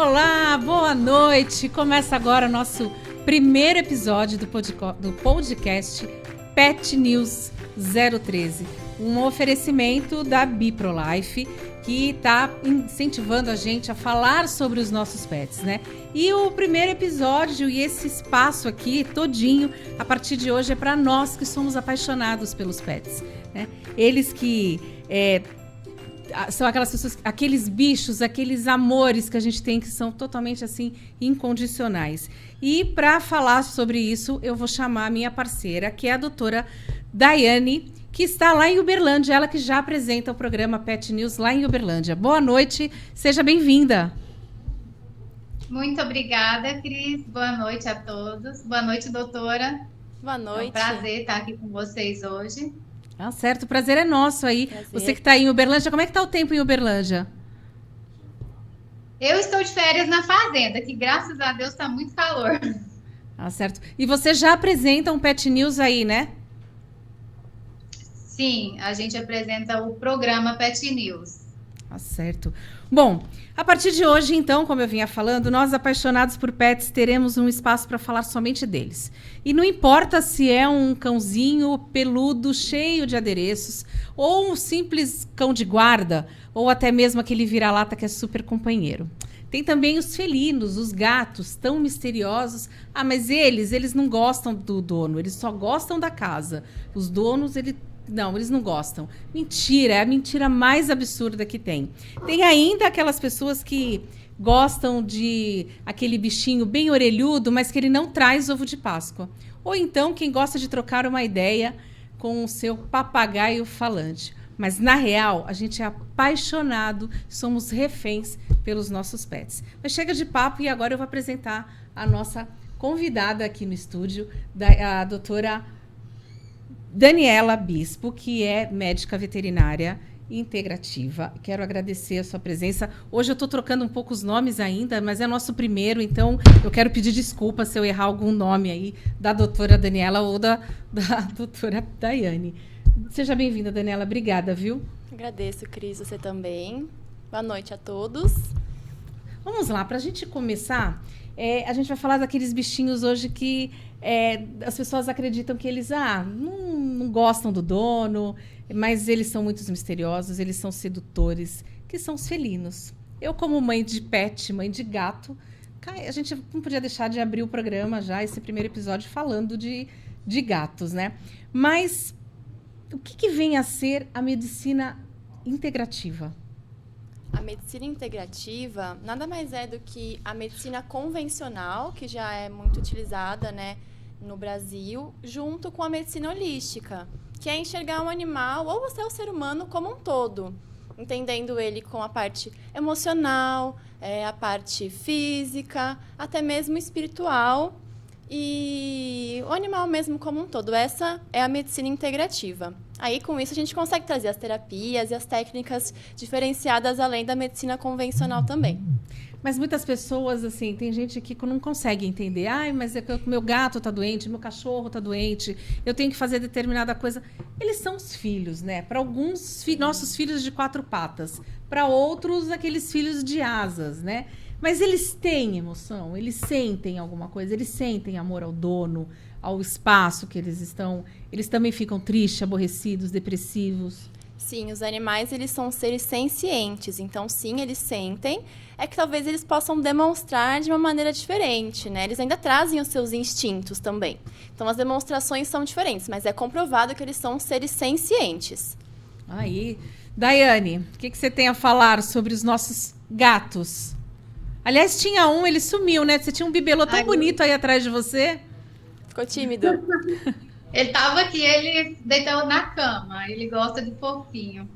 Olá, boa noite! Começa agora o nosso primeiro episódio do podcast Pet News 013, um oferecimento da BiProLife, que está incentivando a gente a falar sobre os nossos pets, né? E o primeiro episódio e esse espaço aqui todinho, a partir de hoje, é para nós que somos apaixonados pelos pets, né? Eles que são aquelas pessoas, aqueles bichos, aqueles amores que a gente tem que são totalmente assim incondicionais. E para falar sobre isso, eu vou chamar a minha parceira, que é a doutora Daiane, que está lá em Uberlândia, ela que já apresenta o programa Pet News lá em Uberlândia. Boa noite, seja bem-vinda. Muito obrigada, Cris. Boa noite a todos. Boa noite, doutora. Boa noite. É um prazer estar aqui com vocês hoje. Ah, certo, o prazer é nosso aí. Prazer. Você que está em Uberlândia, como é que está o tempo em Uberlândia? Eu estou de férias na fazenda, que graças a Deus está muito calor. Ah, certo. E você já apresenta um Pet News aí, né? Sim, a gente apresenta o programa Pet News. Ah, certo. Bom, a partir de hoje, então, como eu vinha falando, nós apaixonados por pets teremos um espaço para falar somente deles. E não importa se é um cãozinho peludo, cheio de adereços, ou um simples cão de guarda, ou até mesmo aquele vira-lata que é super companheiro. Tem também os felinos, os gatos, tão misteriosos. Ah, mas eles não gostam do dono, eles só gostam da casa. Os donos, não, eles não gostam. Mentira, é a mentira mais absurda que tem. Tem ainda aquelas pessoas que gostam de aquele bichinho bem orelhudo, mas que ele não traz ovo de Páscoa. Ou então quem gosta de trocar uma ideia com o seu papagaio falante. Mas, na real, a gente é apaixonado, somos reféns pelos nossos pets. Mas chega de papo e agora eu vou apresentar a nossa convidada aqui no estúdio, a doutora Daniela Bispo, que é médica veterinária integrativa. Quero agradecer a sua presença. Hoje eu estou trocando um pouco os nomes ainda, mas é nosso primeiro, então eu quero pedir desculpa se eu errar algum nome aí da doutora Daniela ou da doutora Daiane. Seja bem-vinda, Daniela. Obrigada, viu? Agradeço, Cris, você também. Boa noite a todos. Vamos lá, para a gente começar, a gente vai falar daqueles bichinhos hoje que as pessoas acreditam que eles não gostam do dono, mas eles são muito misteriosos, eles são sedutores, que são os felinos. Eu, como mãe de pet, mãe de gato, a gente não podia deixar de abrir o programa já, esse primeiro episódio, falando de gatos, né? Mas o que vem a ser a medicina integrativa? A medicina integrativa nada mais é do que a medicina convencional, que já é muito utilizada, né, no Brasil, junto com a medicina holística, que é enxergar um animal ou o seu ser humano como um todo, entendendo ele com a parte emocional, a parte física, até mesmo espiritual, e o animal mesmo como um todo. Essa é a medicina integrativa. Aí, com isso, a gente consegue trazer as terapias e as técnicas diferenciadas além da medicina convencional também. Mas muitas pessoas, assim, tem gente que não consegue entender. Ai, mas meu gato está doente, meu cachorro está doente, eu tenho que fazer determinada coisa. Eles são os filhos, né? Para alguns, nossos filhos de 4 patas. Para outros, aqueles filhos de asas, né? Mas eles têm emoção, eles sentem alguma coisa, eles sentem amor ao dono, ao espaço que eles estão. Eles também ficam tristes, aborrecidos, depressivos. Sim, os animais, eles são seres sencientes, então sim, eles sentem. É que talvez eles possam demonstrar de uma maneira diferente, né? Eles ainda trazem os seus instintos também. Então as demonstrações são diferentes, mas é comprovado que eles são seres sencientes. Aí, Daiane, o que você tem a falar sobre os nossos gatos? Aliás, tinha um, ele sumiu, né? Você tinha um bibelô tão bonito aí atrás de você. Ficou tímido? Ele estava aqui, ele deitou na cama, ele gosta de fofinho.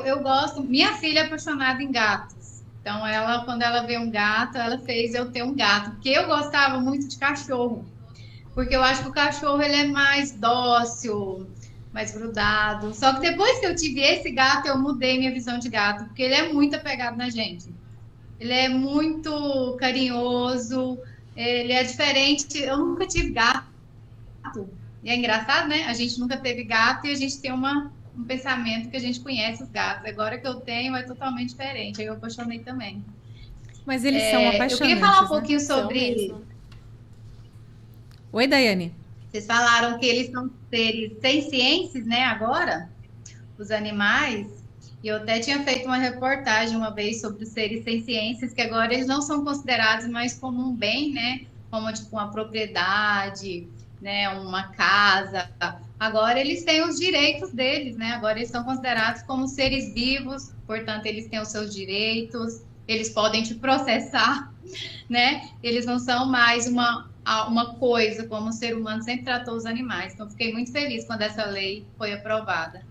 Eu gosto. Minha filha é apaixonada em gatos. Então, quando ela vê um gato, ela fez eu ter um gato. Porque eu gostava muito de cachorro. Porque eu acho que o cachorro ele é mais dócil, mais grudado. Só que depois que eu tive esse gato, eu mudei minha visão de gato. Porque ele é muito apegado na gente. Ele é muito carinhoso, ele é diferente. Eu nunca tive gato. E é engraçado, né? A gente nunca teve gato e a gente tem um pensamento que a gente conhece os gatos. Agora que eu tenho é totalmente diferente. Aí eu apaixonei também. Mas eles são apaixonantes, eu queria falar um né? pouquinho São sobre... mesmo. Oi, Daiane. Vocês falaram que eles são seres sencientes, né, agora, os animais. E eu até tinha feito uma reportagem uma vez sobre os seres sencientes, que agora eles não são considerados mais como um bem, né? Como tipo uma propriedade, né? Uma casa. Agora eles têm os direitos deles, né? Agora eles são considerados como seres vivos, portanto, eles têm os seus direitos, eles podem te processar, né? Eles não são mais uma coisa como o ser humano sempre tratou os animais. Então, fiquei muito feliz quando essa lei foi aprovada.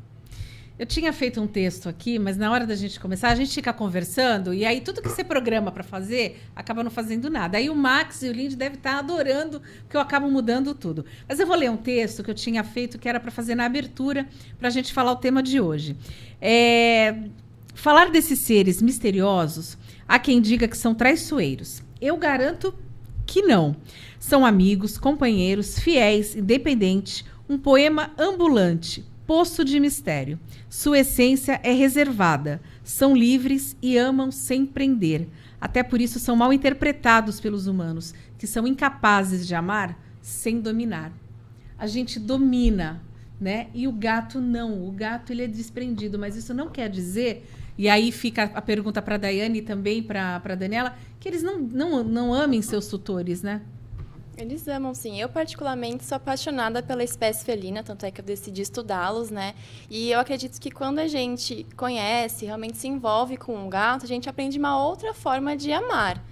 Eu tinha feito um texto aqui, mas na hora da gente começar, a gente fica conversando e aí tudo que você programa para fazer, acaba não fazendo nada. Aí o Max e o Lindy devem estar adorando, porque eu acabo mudando tudo. Mas eu vou ler um texto que eu tinha feito, que era para fazer na abertura, para a gente falar o tema de hoje. Falar desses seres misteriosos, há quem diga que são traiçoeiros. Eu garanto que não. São amigos, companheiros, fiéis, independentes, um poema ambulante, poço de mistério. Sua essência é reservada. São livres e amam sem prender. Até por isso são mal interpretados pelos humanos, que são incapazes de amar sem dominar. A gente domina, né? E o gato não. O gato ele é desprendido, mas isso não quer dizer... E aí fica a pergunta para a Daiane e também para a Daniela, que eles não amem seus tutores, né? Eles amam, sim. Eu, particularmente, sou apaixonada pela espécie felina, tanto é que eu decidi estudá-los, né? E eu acredito que quando a gente conhece, realmente se envolve com um gato, a gente aprende uma outra forma de amar,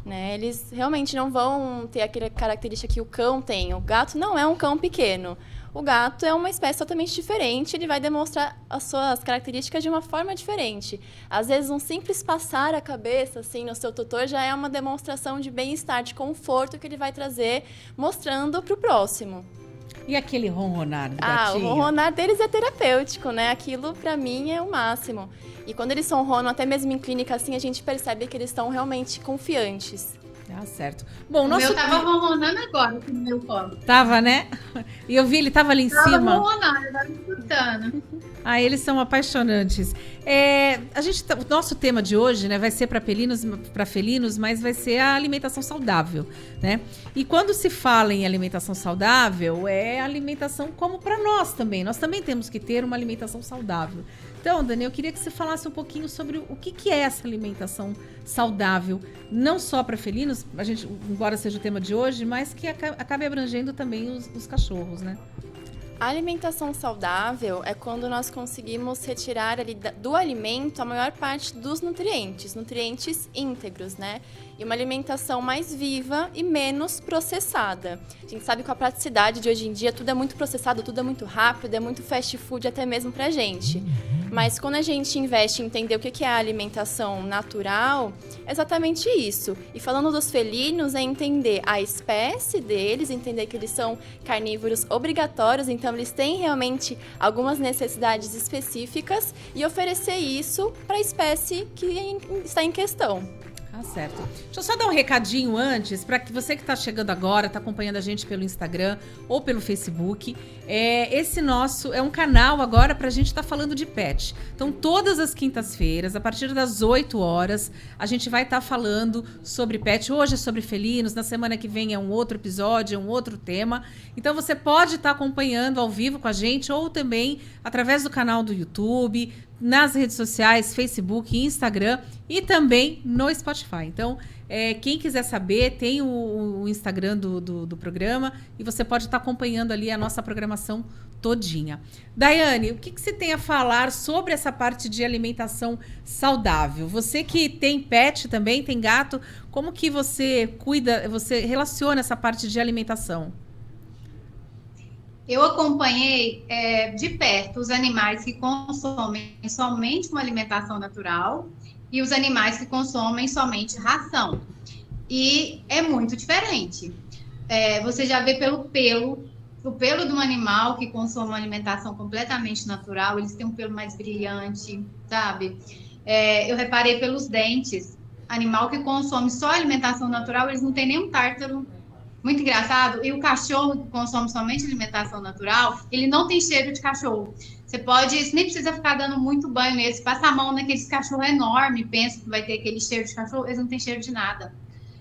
né? Eles realmente não vão ter aquela característica que o cão tem. O gato não é um cão pequeno. O gato é uma espécie totalmente diferente, ele vai demonstrar as suas características de uma forma diferente. Às vezes, um simples passar a cabeça assim, no seu tutor já é uma demonstração de bem-estar, de conforto que ele vai trazer, mostrando para o próximo. E aquele ronronar do gatinho? O ronronar deles é terapêutico, né? Aquilo, para mim, é o máximo. E quando eles ronronam, até mesmo em clínica, assim, a gente percebe que eles estão realmente confiantes. Ah, certo. Bom, O meu tava ronronando agora aqui no meu colo. Tava, né? E eu vi, ele tava ali em Tava cima. ronronando, eu tava escutando. Ah, eles são apaixonantes. O nosso tema de hoje, né, vai ser para felinos, mas vai ser a alimentação saudável, né? E quando se fala em alimentação saudável, é alimentação como para nós também. Nós também temos que ter uma alimentação saudável. Então, Dani, eu queria que você falasse um pouquinho sobre o que é essa alimentação saudável, não só para felinos, a gente, embora seja o tema de hoje, mas que acabe abrangendo também os cachorros, né? A alimentação saudável é quando nós conseguimos retirar ali do alimento a maior parte dos nutrientes íntegros, né? E uma alimentação mais viva e menos processada. A gente sabe que com a praticidade de hoje em dia tudo é muito processado, tudo é muito rápido, é muito fast food até mesmo pra gente. Mas quando a gente investe em entender o que é a alimentação natural, é exatamente isso. E falando dos felinos, é entender a espécie deles, entender que eles são carnívoros obrigatórios, então eles têm realmente algumas necessidades específicas e oferecer isso para a espécie que está em questão. Tá certo. Deixa eu só dar um recadinho antes, para que você que está chegando agora, está acompanhando a gente pelo Instagram ou pelo Facebook. Esse nosso é um canal agora para a gente estar falando de pet. Então, todas as quintas-feiras, a partir das 8 horas, a gente vai estar falando sobre pet. Hoje é sobre felinos, na semana que vem é um outro episódio, é um outro tema. Então, você pode estar acompanhando ao vivo com a gente ou também através do canal do YouTube, nas redes sociais, Facebook, Instagram e também no Spotify. Então, quem quiser saber, tem o Instagram do programa e você pode estar acompanhando ali a nossa programação todinha. Daiane, o que você tem a falar sobre essa parte de alimentação saudável? Você que tem pet também, tem gato, como que você cuida, você relaciona essa parte de alimentação? Eu acompanhei de perto os animais que consomem somente uma alimentação natural e os animais que consomem somente ração. E é muito diferente. Você já vê pelo pelo, o pelo de um animal que consome uma alimentação completamente natural, eles têm um pelo mais brilhante, sabe? Eu reparei pelos dentes. Animal que consome só alimentação natural, eles não têm nenhum tártaro. Muito engraçado. E o cachorro que consome somente alimentação natural, ele não tem cheiro de cachorro. Você pode, isso nem precisa ficar dando muito banho neles, passa a mão naqueles cachorros enormes, pensa que vai ter aquele cheiro de cachorro, eles não têm cheiro de nada.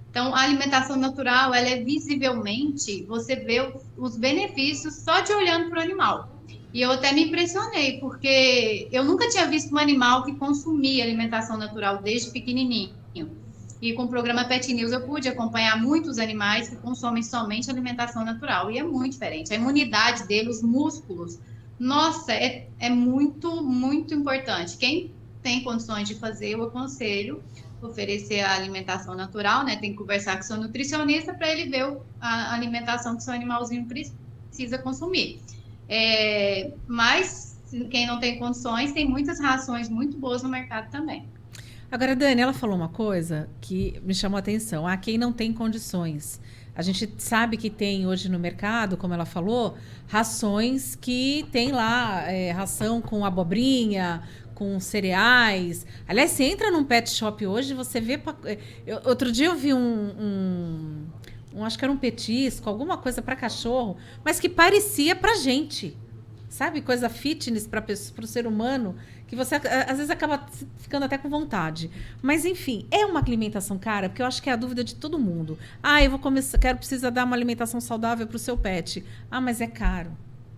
Então, a alimentação natural, ela é visivelmente, você vê os benefícios só de olhando para o animal. E eu até me impressionei, porque eu nunca tinha visto um animal que consumia alimentação natural desde pequenininho. E com o programa Pet News eu pude acompanhar muitos animais que consomem somente alimentação natural. E é muito diferente. A imunidade dele, os músculos, nossa, é muito, muito importante. Quem tem condições de fazer, eu aconselho oferecer a alimentação natural, né? Tem que conversar com o seu nutricionista para ele ver a alimentação que o seu animalzinho precisa consumir. Mas quem não tem condições, tem muitas rações muito boas no mercado também. Agora, Dani, ela falou uma coisa que me chamou a atenção. Quem não tem condições. A gente sabe que tem hoje no mercado, como ela falou, rações que tem lá, ração com abobrinha, com cereais. Aliás, você entra num pet shop hoje, você vê... Outro dia eu vi acho que era um petisco, alguma coisa para cachorro, mas que parecia para gente. Sabe? Coisa fitness para o ser humano, que você às vezes acaba ficando até com vontade. Mas, enfim, é uma alimentação cara, porque eu acho que é a dúvida de todo mundo. Eu vou começar, precisa dar uma alimentação saudável para o seu pet. Mas é caro.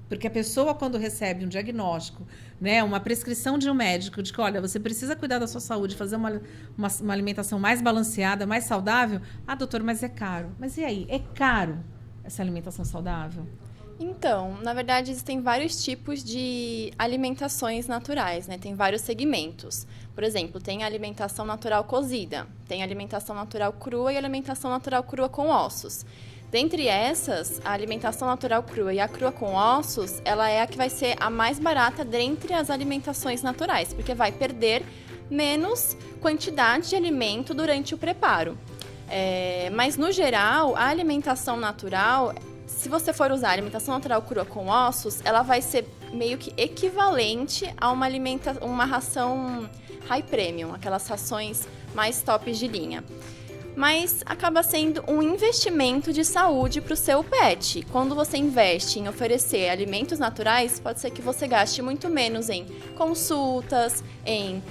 Porque a pessoa, quando recebe um diagnóstico, né, uma prescrição de um médico, de que, olha, você precisa cuidar da sua saúde, fazer uma alimentação mais balanceada, mais saudável. Doutor, mas é caro. Mas e aí? É caro essa alimentação saudável? Então, na verdade, existem vários tipos de alimentações naturais, né? Tem vários segmentos. Por exemplo, tem a alimentação natural cozida, tem a alimentação natural crua e a alimentação natural crua com ossos. Dentre essas, a alimentação natural crua e a crua com ossos, ela é a que vai ser a mais barata dentre as alimentações naturais, porque vai perder menos quantidade de alimento durante o preparo. Mas, no geral, a alimentação natural... Se você for usar alimentação natural crua com ossos, ela vai ser meio que equivalente a uma ração high premium, aquelas rações mais top de linha. Mas acaba sendo um investimento de saúde para o seu pet. Quando você investe em oferecer alimentos naturais, pode ser que você gaste muito menos em consultas, em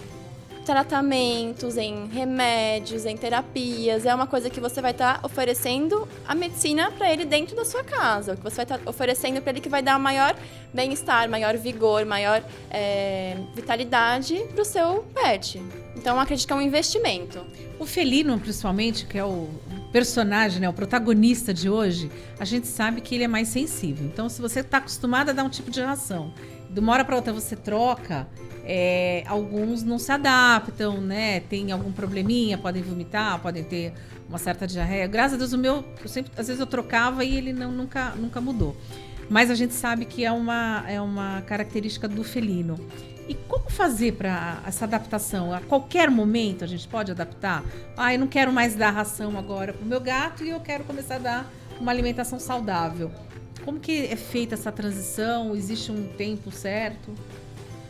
tratamentos, em remédios, em terapias. É uma coisa que você vai estar oferecendo a medicina para ele dentro da sua casa. O que você vai estar oferecendo para ele que vai dar maior bem-estar, maior vigor, maior vitalidade para o seu pet. Então, eu acredito que é um investimento. O felino, principalmente, que é o personagem, né, o protagonista de hoje, a gente sabe que ele é mais sensível. Então, se você está acostumado a dar um tipo de ração, de uma hora para outra você troca, alguns não se adaptam, né? Tem algum probleminha, podem vomitar, podem ter uma certa diarreia. Graças a Deus, o meu, às vezes eu trocava e ele nunca mudou. Mas a gente sabe que é uma característica do felino. E como fazer para essa adaptação? A qualquer momento a gente pode adaptar? Eu não quero mais dar ração agora para o meu gato e eu quero começar a dar uma alimentação saudável. Como que é feita essa transição? Existe um tempo certo?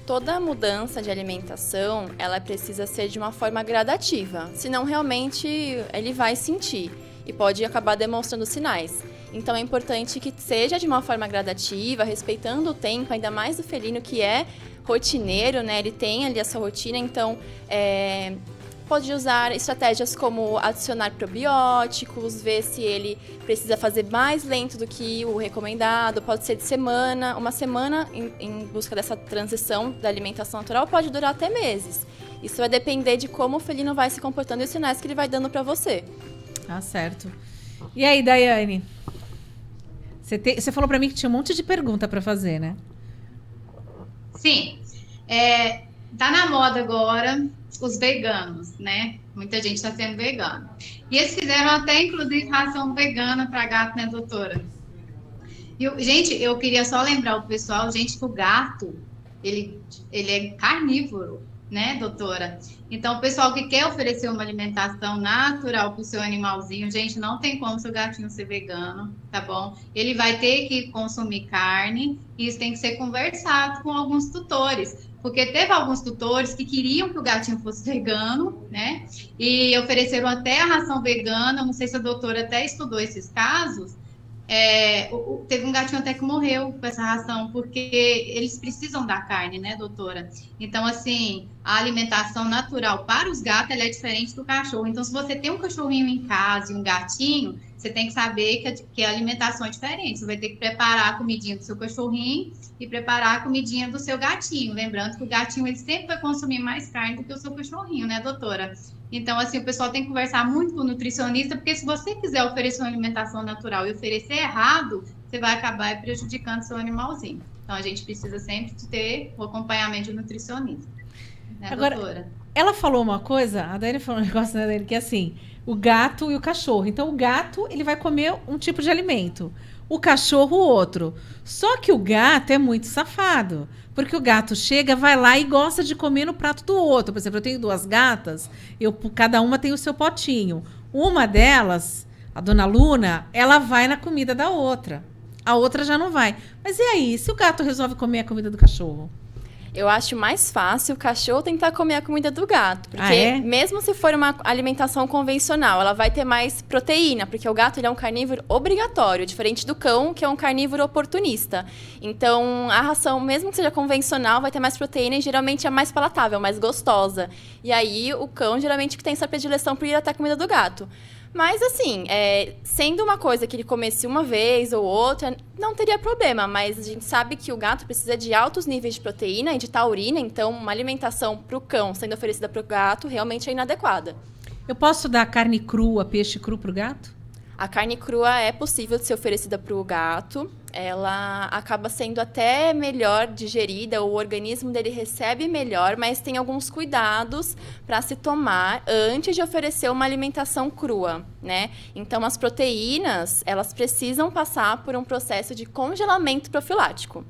Toda mudança de alimentação, ela precisa ser de uma forma gradativa, senão realmente ele vai sentir e pode acabar demonstrando sinais. Então é importante que seja de uma forma gradativa, respeitando o tempo, ainda mais do felino que é rotineiro, né? Ele tem ali a sua rotina, então pode usar estratégias como adicionar probióticos, ver se ele precisa fazer mais lento do que o recomendado, pode ser de uma semana em busca dessa transição da alimentação natural pode durar até meses. Isso vai depender de como o felino vai se comportando e os sinais que ele vai dando para você. Certo. E aí, Daiane? Você falou para mim que tinha um monte de pergunta para fazer, né? Sim. Tá na moda agora os veganos, né? Muita gente está sendo vegano. E eles fizeram até, inclusive, ração vegana para gato, né, doutora? Gente, eu queria só lembrar o pessoal, gente, que o gato, ele é carnívoro, né, doutora? Então, o pessoal que quer oferecer uma alimentação natural para o seu animalzinho, gente, não tem como seu gatinho ser vegano, tá bom? Ele vai ter que consumir carne e isso tem que ser conversado com alguns tutores. Porque teve alguns tutores que queriam que o gatinho fosse vegano, né? E ofereceram até a ração vegana. Não sei se a doutora até estudou esses casos. Teve um gatinho até que morreu com essa ração, porque eles precisam da carne, né, doutora? Então, assim, a alimentação natural para os gatos ela é diferente do cachorro. Então, se você tem um cachorrinho em casa e um gatinho, você tem que saber que a alimentação é diferente. Você vai ter que preparar a comidinha do seu cachorrinho e preparar a comidinha do seu gatinho. Lembrando que o gatinho ele sempre vai consumir mais carne do que o seu cachorrinho, né, doutora? Então, assim, o pessoal tem que conversar muito com o nutricionista, porque se você quiser oferecer uma alimentação natural e oferecer errado, você vai acabar prejudicando seu animalzinho. Então, a gente precisa sempre de ter o acompanhamento do nutricionista. Né, Agora, doutora? ela falou uma coisa, a Daiane falou um negócio, né, Daiane, que é assim, o gato e o cachorro. Então, o gato, ele vai comer um tipo de alimento. O cachorro, outro. Só que o gato é muito safado. Porque o gato chega, vai lá e gosta de comer no prato do outro. Por exemplo, eu tenho 2 gatas, cada uma tem o seu potinho. Uma delas, a dona Luna, ela vai na comida da outra. A outra já não vai. Mas e aí, se o gato resolve comer a comida do cachorro? Eu acho mais fácil o cachorro tentar comer a comida do gato. Porque É? mesmo se for uma alimentação convencional, ela vai ter mais proteína, porque o gato ele é um carnívoro obrigatório, diferente do cão, que é um carnívoro oportunista. Então, a ração, mesmo que seja convencional, vai ter mais proteína e geralmente é mais palatável, mais gostosa. E aí, o cão geralmente que tem essa predileção por ir até a comida do gato. Mas, assim, sendo uma coisa que ele comesse uma vez ou outra, não teria problema. Mas a gente sabe que o gato precisa de altos níveis de proteína e de taurina. Então, uma alimentação para o cão sendo oferecida para o gato realmente é inadequada. Eu posso dar carne crua, peixe cru pro gato? A carne crua é possível de ser oferecida para o gato. Ela acaba sendo até melhor digerida, o organismo dele recebe melhor, mas tem alguns cuidados para se tomar antes de oferecer uma alimentação crua, né? Então, as proteínas, elas precisam passar por um processo de congelamento profilático.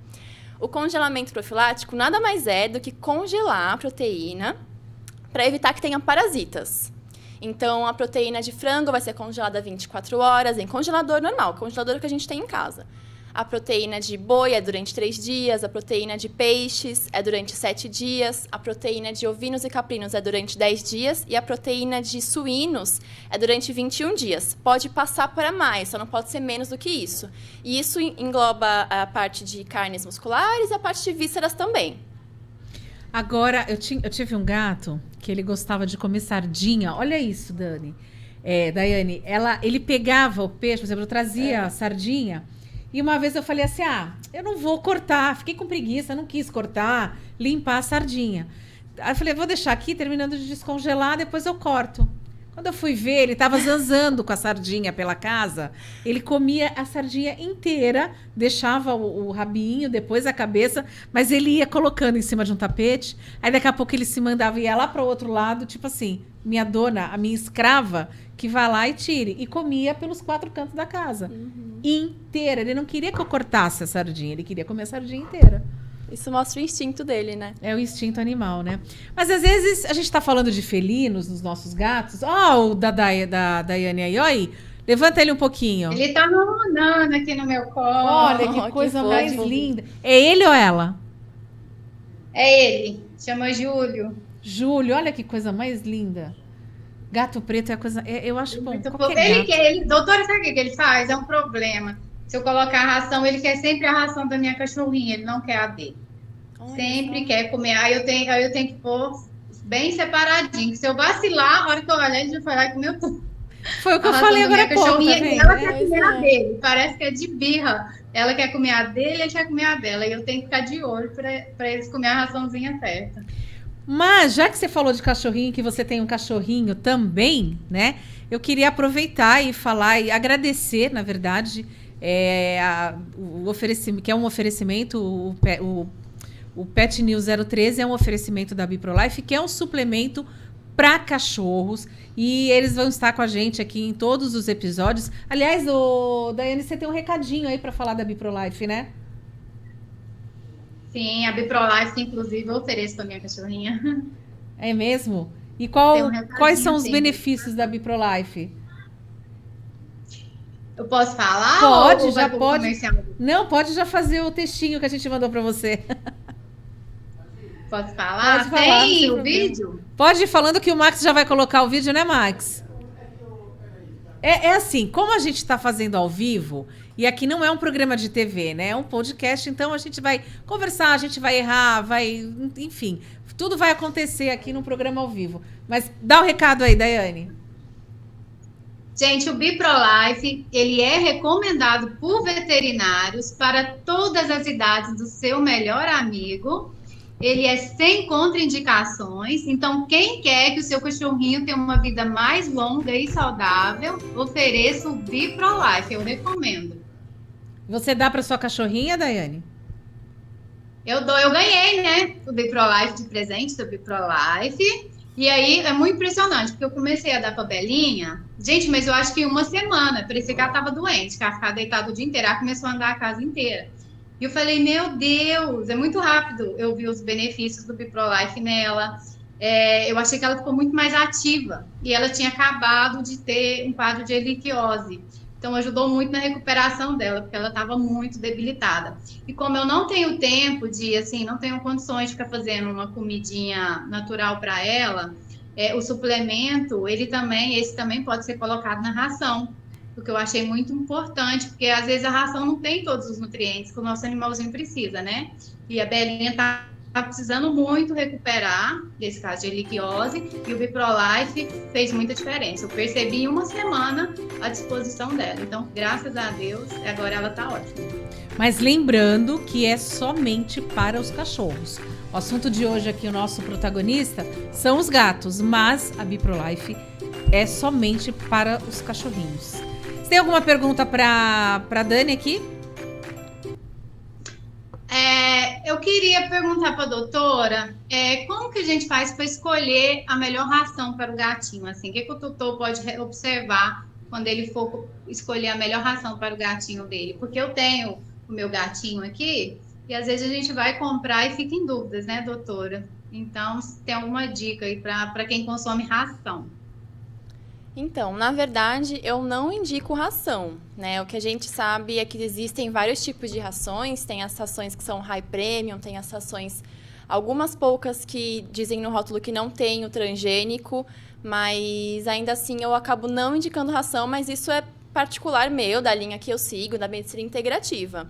O congelamento profilático nada mais é do que congelar a proteína para evitar que tenha parasitas. Então, a proteína de frango vai ser congelada 24 horas em congelador normal, congelador que a gente tem em casa. A proteína de boi é durante 3 dias, a proteína de peixes é durante 7 dias, a proteína de ovinos e caprinos é durante 10 dias e a proteína de suínos é durante 21 dias. Pode passar para mais, só não pode ser menos do que isso. E isso engloba a parte de carnes musculares e a parte de vísceras também. Agora, eu tive um gato que ele gostava de comer sardinha. Olha isso, Daiane. Ele pegava o peixe, por exemplo, eu trazia a sardinha. E uma vez eu falei assim, eu não vou cortar. Fiquei com preguiça, não quis cortar, limpar a sardinha. Aí eu falei, vou deixar aqui, terminando de descongelar, depois eu corto. Quando eu fui ver, ele estava zanzando com a sardinha pela casa. Ele comia a sardinha inteira, deixava o rabinho, depois a cabeça, mas ele ia colocando em cima de um tapete. Aí daqui a pouco ele se mandava e ia lá para o outro lado, tipo assim, minha dona, a minha escrava, que vá lá e tire. E comia pelos 4 cantos da casa. Inteira. Ele não queria que eu cortasse a sardinha, ele queria comer a sardinha inteira. Isso mostra o instinto dele, né? É o instinto animal, né? Mas às vezes a gente tá falando de felinos nos nossos gatos. Ó, o da Daiane aí, ó aí. Levanta ele um pouquinho. Ele tá mamando aqui no meu colo. Olha que coisa mais linda. É ele ou ela? É ele. Chama Júlio. Júlio, olha que coisa mais linda. Gato preto é a coisa... eu acho bom. Doutora, sabe o que ele faz? É um problema. Se eu colocar a ração, ele quer sempre a ração da minha cachorrinha, ele não quer a dele. Sempre quer comer. Aí eu tenho que pôr bem separadinho. Se eu vacilar, a hora que eu olhar, ele já vai lá e comeu tudo. Foi o que eu falei agora há pouco, tá vendo? Ela quer comer a dele. Parece que é de birra. Ela quer comer a dele, ele quer comer a dela. E eu tenho que ficar de olho para eles comer a raçãozinha certa. Mas, já que você falou de cachorrinho, que você tem um cachorrinho também, né? Eu queria aproveitar e falar e agradecer, na verdade... o oferecimento, que é um oferecimento, o Pet News 013 é um oferecimento da BiProLife, que é um suplemento para cachorros, e eles vão estar com a gente aqui em todos os episódios. Aliás, Daiane, você tem um recadinho aí para falar da BiProLife, né? Sim, a BiProLife, inclusive, eu ofereço para minha cachorrinha. É mesmo? E quais são os benefícios da BiProLife? Eu posso falar? Pode, já pode. Não, pode já fazer o textinho que a gente mandou para você. Posso falar? Pode falar, tem o vídeo? Pode ir falando que o Max já vai colocar o vídeo, né, Max? É assim, como a gente está fazendo ao vivo, e aqui não é um programa de TV, né? É um podcast, então a gente vai conversar, a gente vai errar, enfim, tudo vai acontecer aqui no programa ao vivo. Mas dá o recado aí, Daiane. Gente, o BiProLife, ele é recomendado por veterinários para todas as idades do seu melhor amigo. Ele é sem contraindicações, então quem quer que o seu cachorrinho tenha uma vida mais longa e saudável, ofereça o BiProLife, eu recomendo. Você dá para sua cachorrinha, Daiane? Eu ganhei, né, o BiProLife de presente do BiProLife. E aí é muito impressionante, porque eu comecei a dar pra Belinha, gente, mas eu acho que em uma semana, parecia que ela tava doente, que ela ficava deitada o dia inteiro, ela começou a andar a casa inteira. E eu falei, meu Deus, é muito rápido. Eu vi os benefícios do BiProLife nela. Eu achei que ela ficou muito mais ativa. E ela tinha acabado de ter um quadro de erliquiose. Então, ajudou muito na recuperação dela, porque ela estava muito debilitada. E como eu não tenho tempo de, assim, não tenho condições de ficar fazendo uma comidinha natural para ela, o suplemento, esse também pode ser colocado na ração. Porque eu achei muito importante, porque às vezes a ração não tem todos os nutrientes que o nosso animalzinho precisa, né? E a Belinha tá precisando muito recuperar desse caso de erliquiose, e o BiProLife fez muita diferença. Eu percebi em uma semana a disposição dela. Então, graças a Deus, agora ela tá ótima. Mas lembrando que é somente para os cachorros. O assunto de hoje aqui, o nosso protagonista, são os gatos, mas a BiProLife é somente para os cachorrinhos. Você tem alguma pergunta para Dani aqui? Eu queria perguntar para a doutora, como que a gente faz para escolher a melhor ração para o gatinho? Assim, o que o tutor pode observar quando ele for escolher a melhor ração para o gatinho dele? Porque eu tenho o meu gatinho aqui e às vezes a gente vai comprar e fica em dúvidas, né, doutora? Então, se tem alguma dica aí para quem consome ração? Então, na verdade, eu não indico ração, né? O que a gente sabe é que existem vários tipos de rações, tem as rações que são high premium, tem as rações, algumas poucas que dizem no rótulo que não tem o transgênico, mas ainda assim eu acabo não indicando ração, mas isso é particular meu, da linha que eu sigo, da medicina integrativa.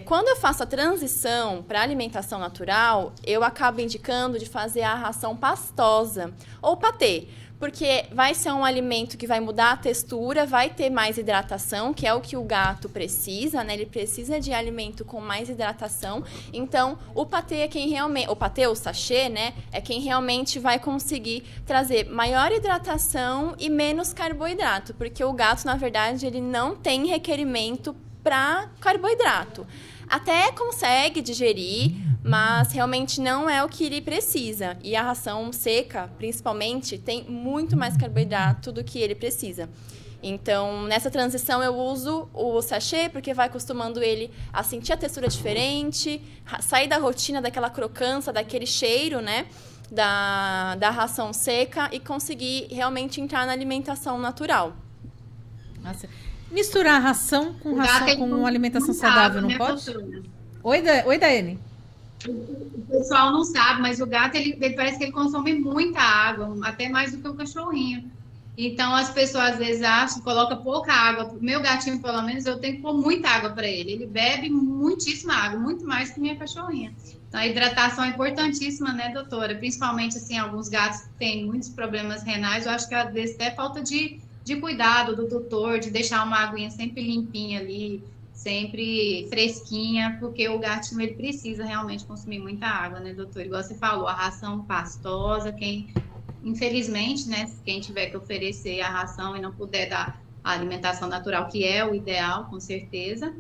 Quando eu faço a transição para alimentação natural, eu acabo indicando de fazer a ração pastosa ou patê, porque vai ser um alimento que vai mudar a textura, vai ter mais hidratação, que é o que o gato precisa, né? Ele precisa de alimento com mais hidratação. Então, o patê é quem realmente... O patê, o sachê, né? É quem realmente vai conseguir trazer maior hidratação e menos carboidrato, porque o gato, na verdade, ele não tem requerimento para carboidrato. Até consegue digerir, mas realmente não é o que ele precisa. E a ração seca, principalmente, tem muito mais carboidrato do que ele precisa. Então, nessa transição, eu uso o sachê, porque vai acostumando ele a sentir a textura diferente, sair da rotina daquela crocância, daquele cheiro, né, da ração seca e conseguir realmente entrar na alimentação natural. Nossa. Misturar ração com alimentação saudável, não pode? Oi, Daiane. O pessoal não sabe, mas o gato, ele parece que ele consome muita água, até mais do que o cachorrinho. Então, as pessoas às vezes acham, coloca pouca água. O meu gatinho, pelo menos, eu tenho que pôr muita água para ele. Ele bebe muitíssima água, muito mais que minha cachorrinha. Então, a hidratação é importantíssima, né, doutora? Principalmente, assim, alguns gatos que têm muitos problemas renais, eu acho que às vezes até falta de cuidado do tutor, de deixar uma aguinha sempre limpinha ali, sempre fresquinha, porque o gatinho, ele precisa realmente consumir muita água, né, doutor? Igual você falou, a ração pastosa, infelizmente, né, quem tiver que oferecer a ração e não puder dar a alimentação natural, que é o ideal, com certeza,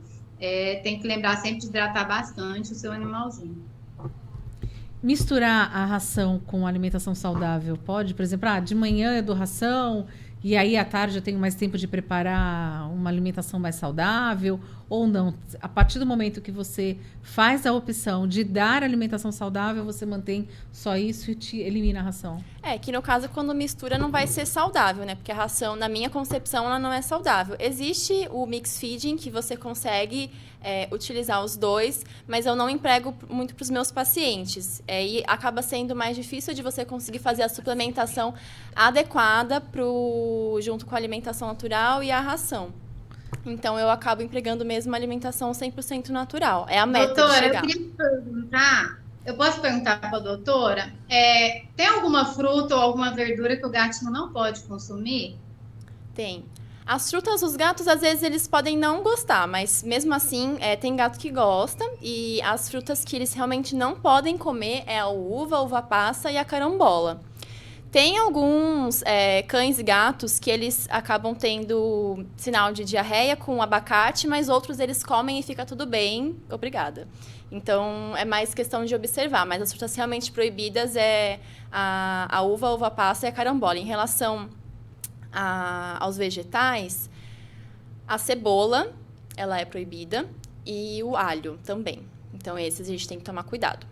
tem que lembrar sempre de hidratar bastante o seu animalzinho. Misturar a ração com a alimentação saudável pode? Por exemplo, de manhã eu dou ração e aí à tarde eu tenho mais tempo de preparar uma alimentação mais saudável ou não? A partir do momento que você faz a opção de dar alimentação saudável, você mantém só isso e te elimina a ração? Que no caso, quando mistura, não vai ser saudável, né? Porque a ração, na minha concepção, ela não é saudável. Existe o mix feeding, que você consegue utilizar os dois, mas eu não emprego muito para os meus pacientes. E acaba sendo mais difícil de você conseguir fazer a suplementação adequada para o junto com a alimentação natural e a ração. Então, eu acabo empregando mesmo uma alimentação 100% natural. É a meta de Doutora, eu chegar. queria perguntar, eu posso perguntar para a doutora, tem alguma fruta ou alguma verdura que o gatinho não pode consumir? Tem. As frutas, os gatos, às vezes, eles podem não gostar, mas mesmo assim, tem gato que gosta. E as frutas que eles realmente não podem comer é a uva passa e a carambola. Tem alguns cães e gatos que eles acabam tendo sinal de diarreia com abacate, mas outros eles comem e fica tudo bem, obrigada. Então, é mais questão de observar, mas as frutas realmente proibidas é a uva passa e a carambola. Em relação aos vegetais, a cebola, ela é proibida, e o alho também. Então, esses a gente tem que tomar cuidado.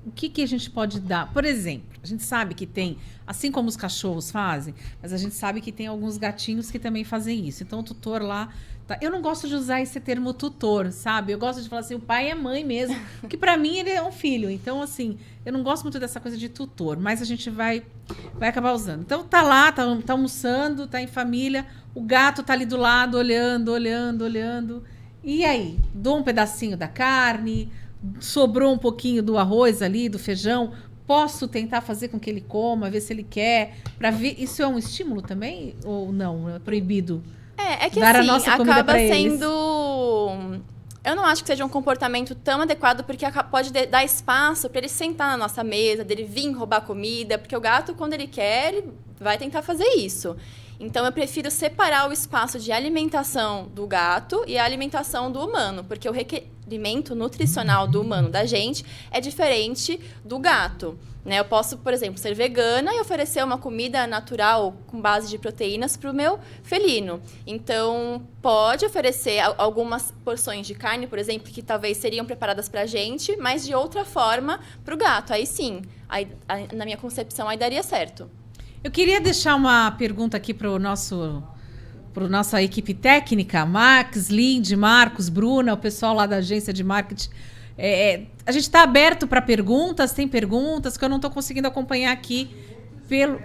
O que a gente pode dar? Por exemplo, a gente sabe que tem, assim como os cachorros fazem, mas a gente sabe que tem alguns gatinhos que também fazem isso. Então, o tutor lá... Tá. Eu não gosto de usar esse termo tutor, sabe? Eu gosto de falar assim, o pai é mãe mesmo, que para mim ele é um filho. Então, assim, eu não gosto muito dessa coisa de tutor, mas a gente vai acabar usando. Então, tá lá, tá almoçando, tá em família, o gato tá ali do lado, olhando. E aí? Dou um pedacinho da carne... Sobrou um pouquinho do arroz ali, do feijão. Posso tentar fazer com que ele coma, ver se ele quer, para ver. Isso é um estímulo também ou não? É proibido? É que dar assim, a nossa comida acaba pra eles. sendo... Eu não acho que seja um comportamento tão adequado, porque pode dar espaço para ele sentar na nossa mesa, dele vir roubar comida, porque o gato, quando ele quer, ele vai tentar fazer isso. Então, eu prefiro separar o espaço de alimentação do gato e a alimentação do humano, porque o requerimento nutricional do humano, da gente, é diferente do gato. Né? Eu posso, por exemplo, ser vegana e oferecer uma comida natural com base de proteínas para o meu felino. Então, pode oferecer algumas porções de carne, por exemplo, que talvez seriam preparadas para a gente, mas de outra forma para o gato. Aí sim, na minha concepção, aí daria certo. Eu queria deixar uma pergunta aqui para nossa equipe técnica, Max, Lindy, Marcos, Bruna, o pessoal lá da agência de marketing. A gente está aberto para perguntas, tem perguntas que eu não estou conseguindo acompanhar aqui pelo...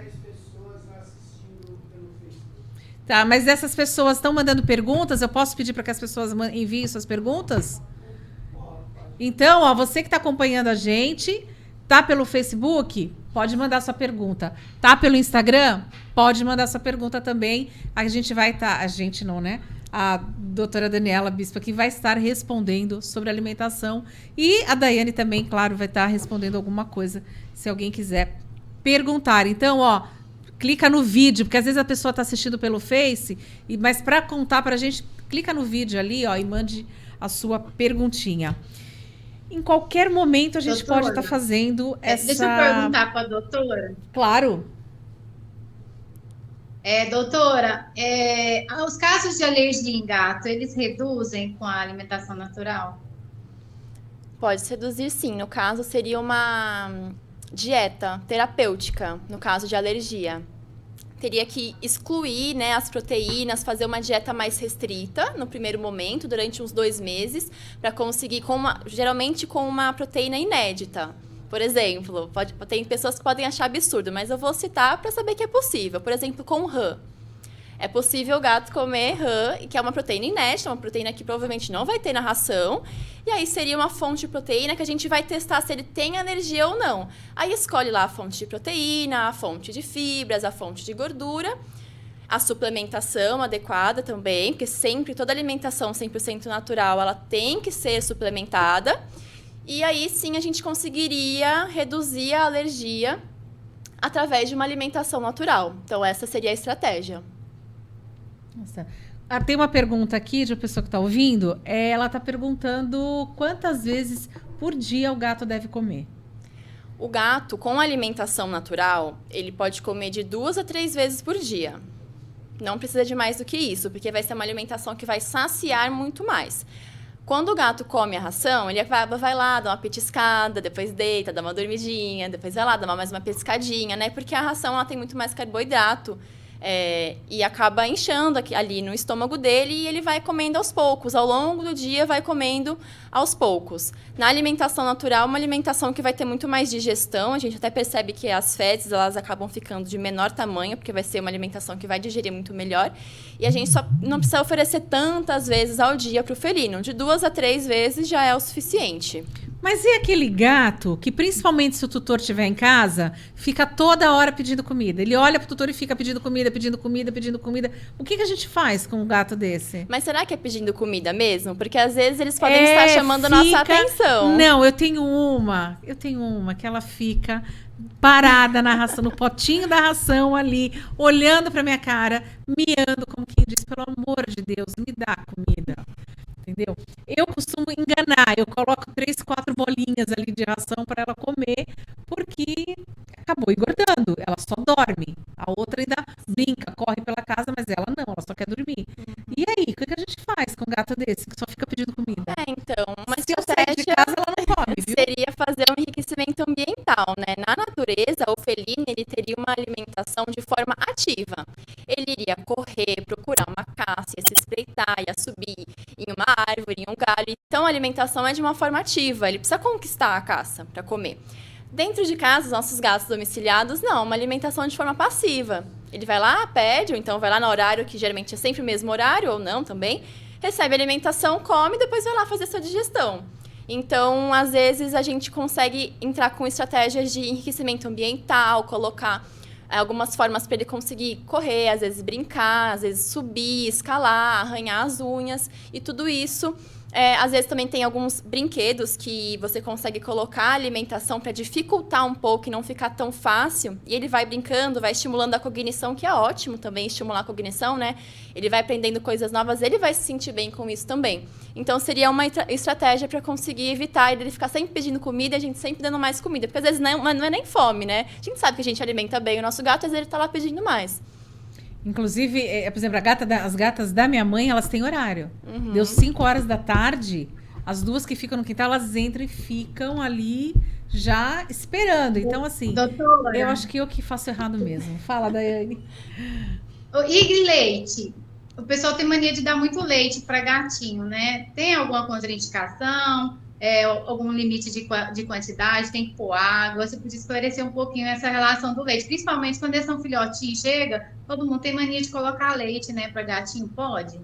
Tá, mas essas pessoas estão mandando perguntas, eu posso pedir para que as pessoas enviem suas perguntas? Então, ó, você que está acompanhando a gente, tá pelo Facebook? Pode mandar sua pergunta. Tá pelo Instagram? Pode mandar sua pergunta também. A gente vai estar... A gente não, né? A doutora Daniela Bispo aqui vai estar respondendo sobre alimentação. E a Daiane também, claro, vai estar respondendo alguma coisa, se alguém quiser perguntar. Então, ó, clica no vídeo, porque às vezes a pessoa está assistindo pelo Face, mas para contar para a gente, clica no vídeo ali, ó, e mande a sua perguntinha. Em qualquer momento a gente pode estar fazendo essa... Deixa eu perguntar para a doutora. Claro. Doutora, os casos de alergia em gato, eles reduzem com a alimentação natural? Pode se reduzir, sim. No caso, seria uma dieta terapêutica, no caso de alergia. Teria que excluir, né, as proteínas, fazer uma dieta mais restrita no primeiro momento, durante uns 2 meses, para conseguir, geralmente com uma proteína inédita. Por exemplo, tem pessoas que podem achar absurdo, mas eu vou citar para saber que é possível. Por exemplo, com rã. É possível o gato comer rã, que é uma proteína inédita, uma proteína que provavelmente não vai ter na ração. E aí seria uma fonte de proteína que a gente vai testar se ele tem alergia ou não. Aí escolhe lá a fonte de proteína, a fonte de fibras, a fonte de gordura, a suplementação adequada também, porque sempre toda alimentação 100% natural, ela tem que ser suplementada. E aí sim a gente conseguiria reduzir a alergia através de uma alimentação natural. Então essa seria a estratégia. Nossa. Tem uma pergunta aqui de uma pessoa que está ouvindo. Ela está perguntando quantas vezes por dia o gato deve comer. O gato, com alimentação natural, ele pode comer de 2 a 3 vezes por dia. Não precisa de mais do que isso, porque vai ser uma alimentação que vai saciar muito mais. Quando o gato come a ração, ele vai lá, dá uma petiscada, depois deita, dá uma dormidinha, depois vai lá, dá mais uma petiscadinha, né? Porque a ração ela tem muito mais carboidrato. E acaba inchando ali no estômago dele e ele vai comendo aos poucos. Ao longo do dia, vai comendo aos poucos. Na alimentação natural, uma alimentação que vai ter muito mais digestão. A gente até percebe que as fezes, elas acabam ficando de menor tamanho, porque vai ser uma alimentação que vai digerir muito melhor. E a gente só não precisa oferecer tantas vezes ao dia para o felino. De 2 a 3 vezes já é o suficiente. Mas e aquele gato que, principalmente se o tutor estiver em casa, fica toda hora pedindo comida? Ele olha pro tutor e fica pedindo comida, pedindo comida, pedindo comida. O que a gente faz com um gato desse? Mas será que é pedindo comida mesmo? Porque às vezes eles podem estar chamando nossa atenção. Não, eu tenho uma que ela fica parada na ração, no potinho da ração ali, olhando pra minha cara, miando, como quem diz, pelo amor de Deus, me dá comida. Entendeu? Eu costumo enganar, eu coloco 3, 4 bolinhas ali de ração para ela comer, porque acabou engordando, ela só dorme. A outra ainda brinca, corre pela casa, mas ela não, ela só quer dormir. E aí, o que a gente faz com um gato desse que só fica pedindo comida? Então, uma Se eu sair de casa, ela não come, viu? seria fazer um enriquecimento ambiental, né? Na natureza, o felino, ele teria uma alimentação de forma ativa. Ele iria correr, procurar uma caça, ia se espreitar, ia subir em uma árvore, em um galho. Então, a alimentação é de uma forma ativa. Ele precisa conquistar a caça para comer. Dentro de casa, os nossos gatos domiciliados, não. Uma alimentação de forma passiva. Ele vai lá, pede, ou então vai lá no horário, que geralmente é sempre o mesmo horário, ou não também. Recebe a alimentação, come e depois vai lá fazer sua digestão. Então, às vezes, a gente consegue entrar com estratégias de enriquecimento ambiental, colocar algumas formas para ele conseguir correr, às vezes brincar, às vezes subir, escalar, arranhar as unhas. E tudo isso, às vezes também tem alguns brinquedos que você consegue colocar a alimentação para dificultar um pouco e não ficar tão fácil. E ele vai brincando, vai estimulando a cognição, que é ótimo também estimular a cognição, né? Ele vai aprendendo coisas novas, ele vai se sentir bem com isso também. Então, seria uma estratégia para conseguir evitar ele ficar sempre pedindo comida e a gente sempre dando mais comida. Porque às vezes não é nem fome, né? A gente sabe que a gente alimenta bem o nosso gato, às vezes ele tá lá pedindo mais. Inclusive, por exemplo, as gatas da minha mãe, elas têm horário. Deu 5 horas da tarde, as duas que ficam no quintal, elas entram e ficam ali já esperando. Então, assim, Doutora, eu acho que eu que faço errado mesmo. Fala, Daiane. e leite? O pessoal tem mania de dar muito leite para gatinho, né? Tem alguma contraindicação? Algum limite de quantidade? Tem que pôr água? Você podia esclarecer um pouquinho essa relação do leite? Principalmente quando eles são filhotinhos, chega, todo mundo tem mania de colocar leite, né, para gatinho, pode?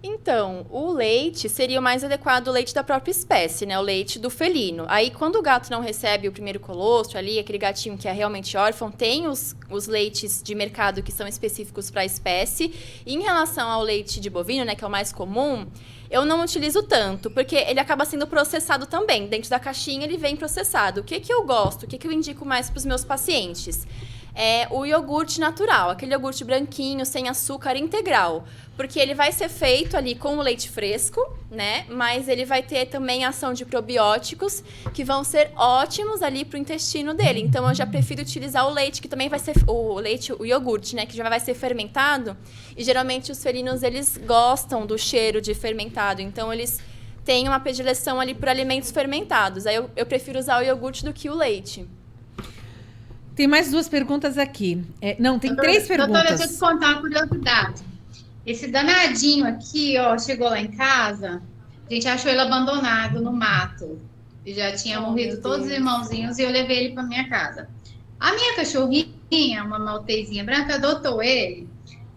Então, o leite seria o mais adequado, o leite da própria espécie, né? O leite do felino. Aí, quando o gato não recebe o primeiro colostro ali, aquele gatinho que é realmente órfão, tem os leites de mercado que são específicos para a espécie. E em relação ao leite de bovino, né, que é o mais comum, eu não utilizo tanto, porque ele acaba sendo processado também. Dentro da caixinha, ele vem processado. O que eu gosto, o que eu indico mais para os meus pacientes? É o iogurte natural, aquele iogurte branquinho, sem açúcar, integral. Porque ele vai ser feito ali com o leite fresco, né? Mas ele vai ter também a ação de probióticos, que vão ser ótimos ali pro intestino dele. Então, eu já prefiro utilizar o leite, que também vai ser o iogurte, né? Que já vai ser fermentado. E, geralmente, os felinos, eles gostam do cheiro de fermentado. Então, eles têm uma predileção ali por alimentos fermentados. Aí, eu prefiro usar o iogurte do que o leite. Tem mais 2 perguntas aqui. Não, tem 3 perguntas. Doutora, deixa eu te contar uma curiosidade. Esse danadinho aqui, ó, chegou lá em casa, a gente achou ele abandonado no mato. E já tinha morrido todos os irmãozinhos e eu levei ele para minha casa. A minha cachorrinha, uma maltezinha branca, adotou ele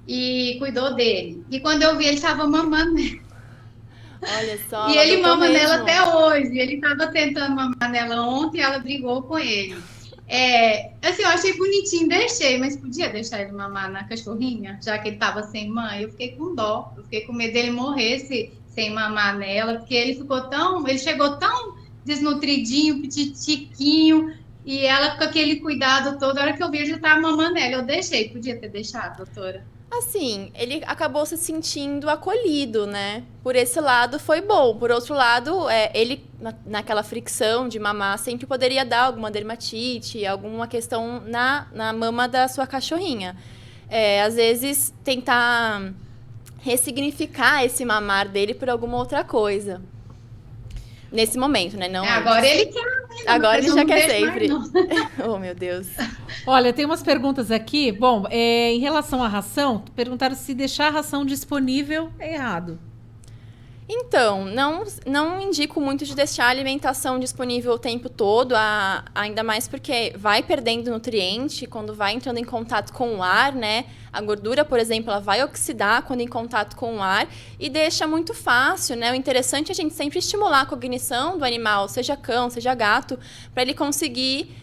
e cuidou dele. E quando eu vi, ele estava mamando nela. Olha só. E ele mama nela até hoje. Ele estava tentando mamar nela ontem e ela brigou com ele. Assim, eu achei bonitinho, deixei, mas podia deixar ele mamar na cachorrinha, já que ele estava sem mãe. Eu fiquei com dó, eu fiquei com medo dele morrer sem mamar nela, porque ele chegou tão desnutridinho, petitiquinho, e ela com aquele cuidado todo. A hora que eu vi, ele já estava mamando nela. Eu deixei, podia ter deixado, doutora. Assim, ele acabou se sentindo acolhido, né? Por esse lado foi bom. Por outro lado, ele, naquela fricção de mamar, sempre poderia dar alguma dermatite, alguma questão na mama da sua cachorrinha. Às vezes, tentar ressignificar esse mamar dele por alguma outra coisa. Nesse momento, né? Não agora ele quer Agora ele eu já não quer deixo mais, sempre. não. Oh, meu Deus. Olha, tem umas perguntas aqui. Bom, em relação à ração, perguntaram se deixar a ração disponível é errado. Então, não indico muito de deixar a alimentação disponível o tempo todo, ainda mais porque vai perdendo nutriente quando vai entrando em contato com o ar, né? A gordura, por exemplo, ela vai oxidar quando em contato com o ar e deixa muito fácil, né? O interessante é a gente sempre estimular a cognição do animal, seja cão, seja gato, para ele conseguir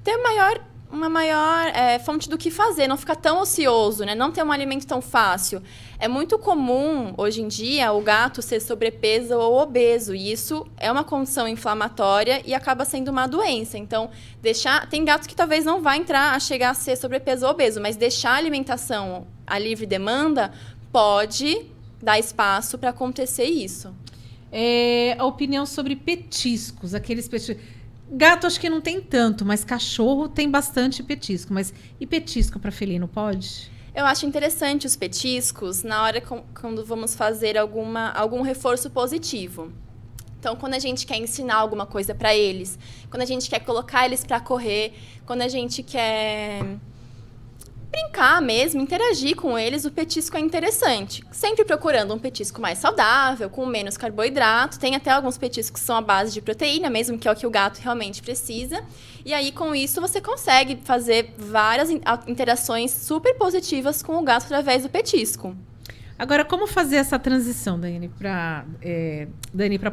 ter uma maior fonte do que fazer, não ficar tão ocioso, né? Não ter um alimento tão fácil. É muito comum, hoje em dia, o gato ser sobrepeso ou obeso, e isso é uma condição inflamatória e acaba sendo uma doença. Então, tem gatos que talvez não vá chegar a ser sobrepeso ou obeso, mas deixar a alimentação a livre demanda pode dar espaço para acontecer isso. A opinião sobre petiscos, aqueles petiscos. Gato acho que não tem tanto, mas cachorro tem bastante petisco. Mas e petisco para felino pode? Eu acho interessante os petiscos na hora quando vamos fazer algum reforço positivo. Então, quando a gente quer ensinar alguma coisa para eles, quando a gente quer colocar eles para correr, quando a gente quer brincar mesmo, interagir com eles, o petisco é interessante. Sempre procurando um petisco mais saudável, com menos carboidrato. Tem até alguns petiscos que são à base de proteína, mesmo que é o que o gato realmente precisa. E aí, com isso, você consegue fazer várias interações super positivas com o gato através do petisco. Agora, como fazer essa transição, Dani, para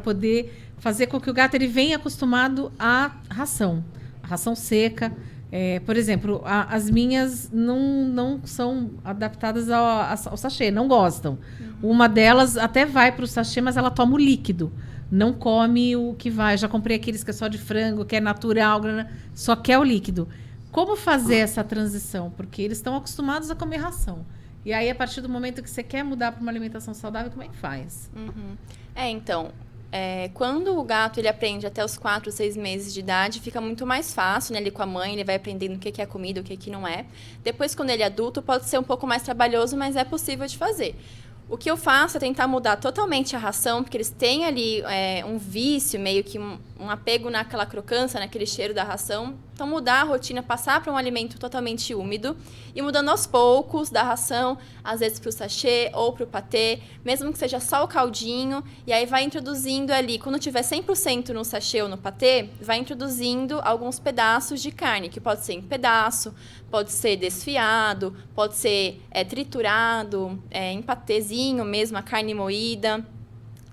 poder fazer com que o gato ele venha acostumado à ração, a ração seca? Por exemplo, as minhas não são adaptadas ao sachê, não gostam. Uma delas até vai para o sachê, mas ela toma o líquido. Não come o que vai. Já comprei aqueles que é só de frango, que é natural, só quer o líquido. Como fazer essa transição? Porque eles estão acostumados a comer ração. E aí, a partir do momento que você quer mudar para uma alimentação saudável, como é que faz? Então... quando o gato ele aprende até os 4, 6 meses de idade, fica muito mais fácil, né? Ele com a mãe, ele vai aprendendo o que é comida, o que não é. Depois, quando ele é adulto, pode ser um pouco mais trabalhoso, mas é possível de fazer. O que eu faço é tentar mudar totalmente a ração, porque eles têm ali um vício, meio que um apego naquela crocância, naquele cheiro da ração. Então, mudar a rotina, passar para um alimento totalmente úmido e mudando aos poucos da ração, às vezes para o sachê ou para o patê, mesmo que seja só o caldinho. E aí vai introduzindo ali, quando tiver 100% no sachê ou no patê, vai introduzindo alguns pedaços de carne, que pode ser em pedaço, pode ser desfiado, pode ser triturado, em patezinho mesmo, a carne moída.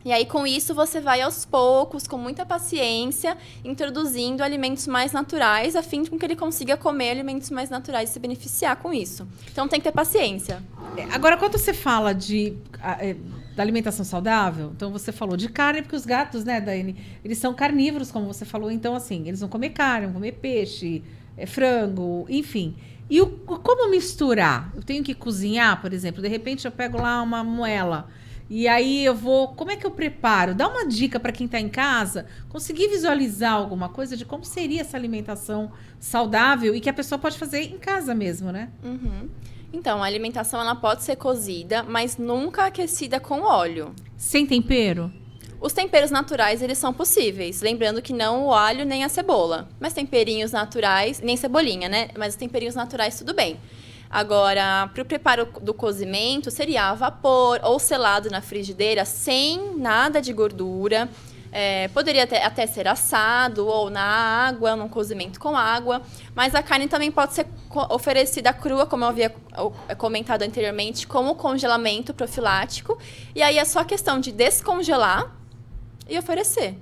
E aí, com isso, você vai aos poucos, com muita paciência, introduzindo alimentos mais naturais, a fim de que ele consiga comer alimentos mais naturais e se beneficiar com isso. Então, tem que ter paciência. Agora, quando você fala da alimentação saudável, então você falou de carne, porque os gatos, né, Daiane, eles são carnívoros, como você falou. Então, assim, eles vão comer carne, vão comer peixe, frango, enfim. E como misturar? Eu tenho que cozinhar, por exemplo. De repente, eu pego lá uma moela. E aí como é que eu preparo? Dá uma dica para quem está em casa, conseguir visualizar alguma coisa de como seria essa alimentação saudável e que a pessoa pode fazer em casa mesmo, né? Então, a alimentação ela pode ser cozida, mas nunca aquecida com óleo. Sem tempero? Os temperos naturais, eles são possíveis. Lembrando que não o alho nem a cebola. Mas temperinhos naturais, nem cebolinha, né? Mas os temperinhos naturais, tudo bem. Agora, para o preparo do cozimento, seria a vapor ou selado na frigideira, sem nada de gordura. Poderia até ser assado ou na água, num cozimento com água. Mas a carne também pode ser oferecida crua, como eu havia comentado anteriormente, como congelamento profilático. E aí é só questão de descongelar e oferecer.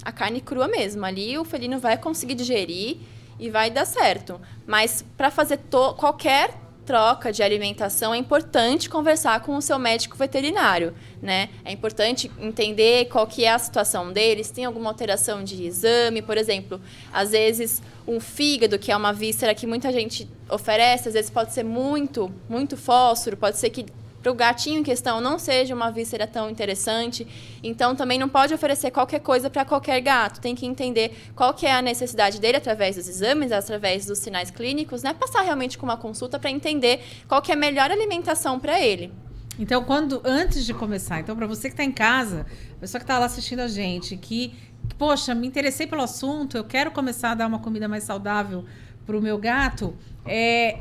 A carne crua mesmo. Ali o felino vai conseguir digerir e vai dar certo. Mas para fazer qualquer troca de alimentação, é importante conversar com o seu médico veterinário, né? É importante entender qual que é a situação deles, tem alguma alteração de exame, por exemplo, às vezes um fígado, que é uma víscera que muita gente oferece, às vezes pode ser muito, muito fósforo, pode ser que para o gatinho em questão não seja uma víscera tão interessante. Então, também não pode oferecer qualquer coisa para qualquer gato. Tem que entender qual que é a necessidade dele através dos exames, através dos sinais clínicos, né? Passar realmente com uma consulta para entender qual que é a melhor alimentação para ele. Então, antes de começar, então, para você que está em casa, a pessoa que está lá assistindo a gente, poxa, me interessei pelo assunto, eu quero começar a dar uma comida mais saudável para o meu gato,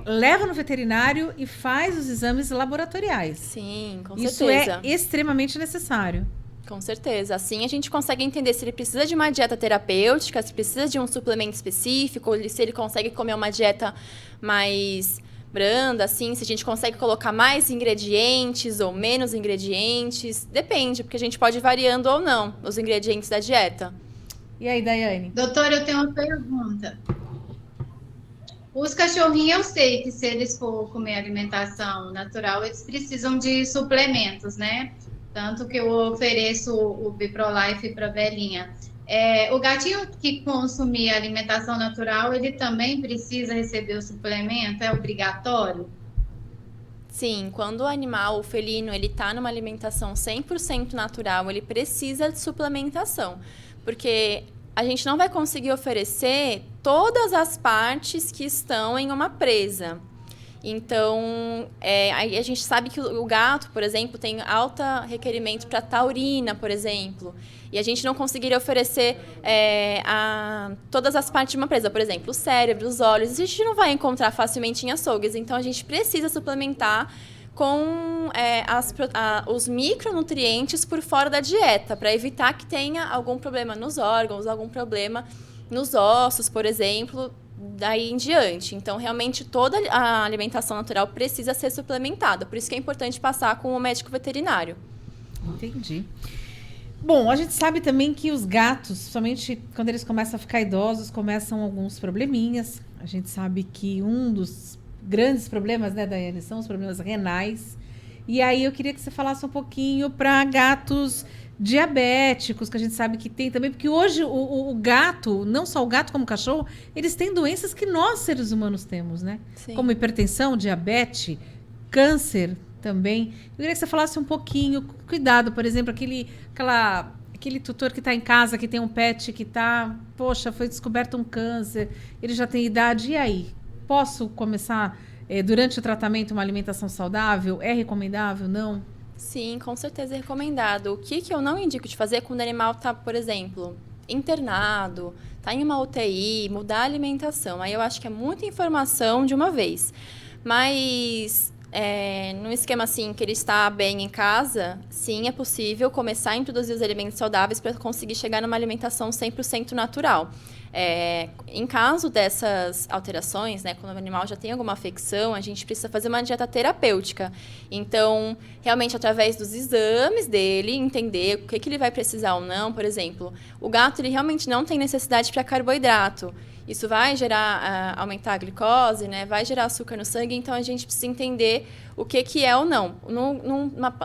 leva no veterinário e faz os exames laboratoriais. Sim, com Isso certeza. é extremamente necessário. Com certeza. Assim a gente consegue entender se ele precisa de uma dieta terapêutica, se precisa de um suplemento específico, se ele consegue comer uma dieta mais branda, assim, se a gente consegue colocar mais ingredientes ou menos ingredientes. Depende, porque a gente pode ir variando ou não os ingredientes da dieta. E aí, Daiane? Doutora, eu tenho uma pergunta. Os cachorrinhos, eu sei que se eles for comer alimentação natural, eles precisam de suplementos, né? Tanto que eu ofereço o Biprolife para a velhinha. O gatinho que consumir alimentação natural, ele também precisa receber o suplemento? É obrigatório? Sim, quando o animal, o felino, ele está numa alimentação 100% natural, ele precisa de suplementação. Porque a gente não vai conseguir oferecer todas as partes que estão em uma presa. Então, a gente sabe que o gato, por exemplo, tem alto requerimento para taurina, por exemplo. E a gente não conseguiria oferecer todas as partes de uma presa. Por exemplo, o cérebro, os olhos, a gente não vai encontrar facilmente em açougues. Então, a gente precisa suplementar com os micronutrientes por fora da dieta, para evitar que tenha algum problema nos órgãos, algum problema nos ossos, por exemplo, daí em diante. Então, realmente, toda a alimentação natural precisa ser suplementada. Por isso que é importante passar com o médico veterinário. Entendi. Bom, a gente sabe também que os gatos, somente quando eles começam a ficar idosos, começam alguns probleminhas. A gente sabe que um dos grandes problemas, né, Daiane, são os problemas renais. E aí eu queria que você falasse um pouquinho para gatos diabéticos, que a gente sabe que tem também, porque hoje o gato, não só o gato como o cachorro, eles têm doenças que nós, seres humanos, temos, né? Sim. Como hipertensão, diabetes, câncer também. Eu queria que você falasse um pouquinho, cuidado, por exemplo, aquele tutor que está em casa, que tem um pet que está, poxa, foi descoberto um câncer, ele já tem idade, e aí? Posso começar, durante o tratamento, uma alimentação saudável? É recomendável? Não? Sim, com certeza é recomendado. O que eu não indico de fazer quando o animal está, por exemplo, internado, está em uma UTI, mudar a alimentação. Aí eu acho que é muita informação de uma vez. Mas, num esquema assim, que ele está bem em casa, sim, é possível começar a introduzir os alimentos saudáveis para conseguir chegar numa alimentação 100% natural. Em caso dessas alterações, né, quando o animal já tem alguma afecção, a gente precisa fazer uma dieta terapêutica. Então, realmente, através dos exames dele, entender o que ele vai precisar ou não. Por exemplo, o gato ele realmente não tem necessidade para carboidrato. Isso vai gerar, aumentar a glicose, né, vai gerar açúcar no sangue, então a gente precisa entender o que é ou não.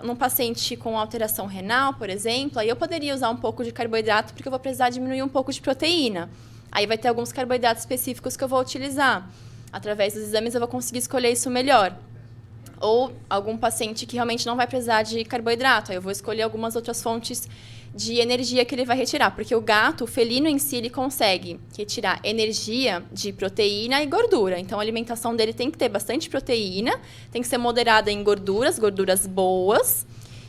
Num paciente com alteração renal, por exemplo, aí eu poderia usar um pouco de carboidrato, porque eu vou precisar diminuir um pouco de proteína. Aí vai ter alguns carboidratos específicos que eu vou utilizar. Através dos exames eu vou conseguir escolher isso melhor. Ou algum paciente que realmente não vai precisar de carboidrato. Aí eu vou escolher algumas outras fontes de energia que ele vai retirar. Porque o gato, o felino em si, ele consegue retirar energia de proteína e gordura. Então a alimentação dele tem que ter bastante proteína, tem que ser moderada em gorduras boas,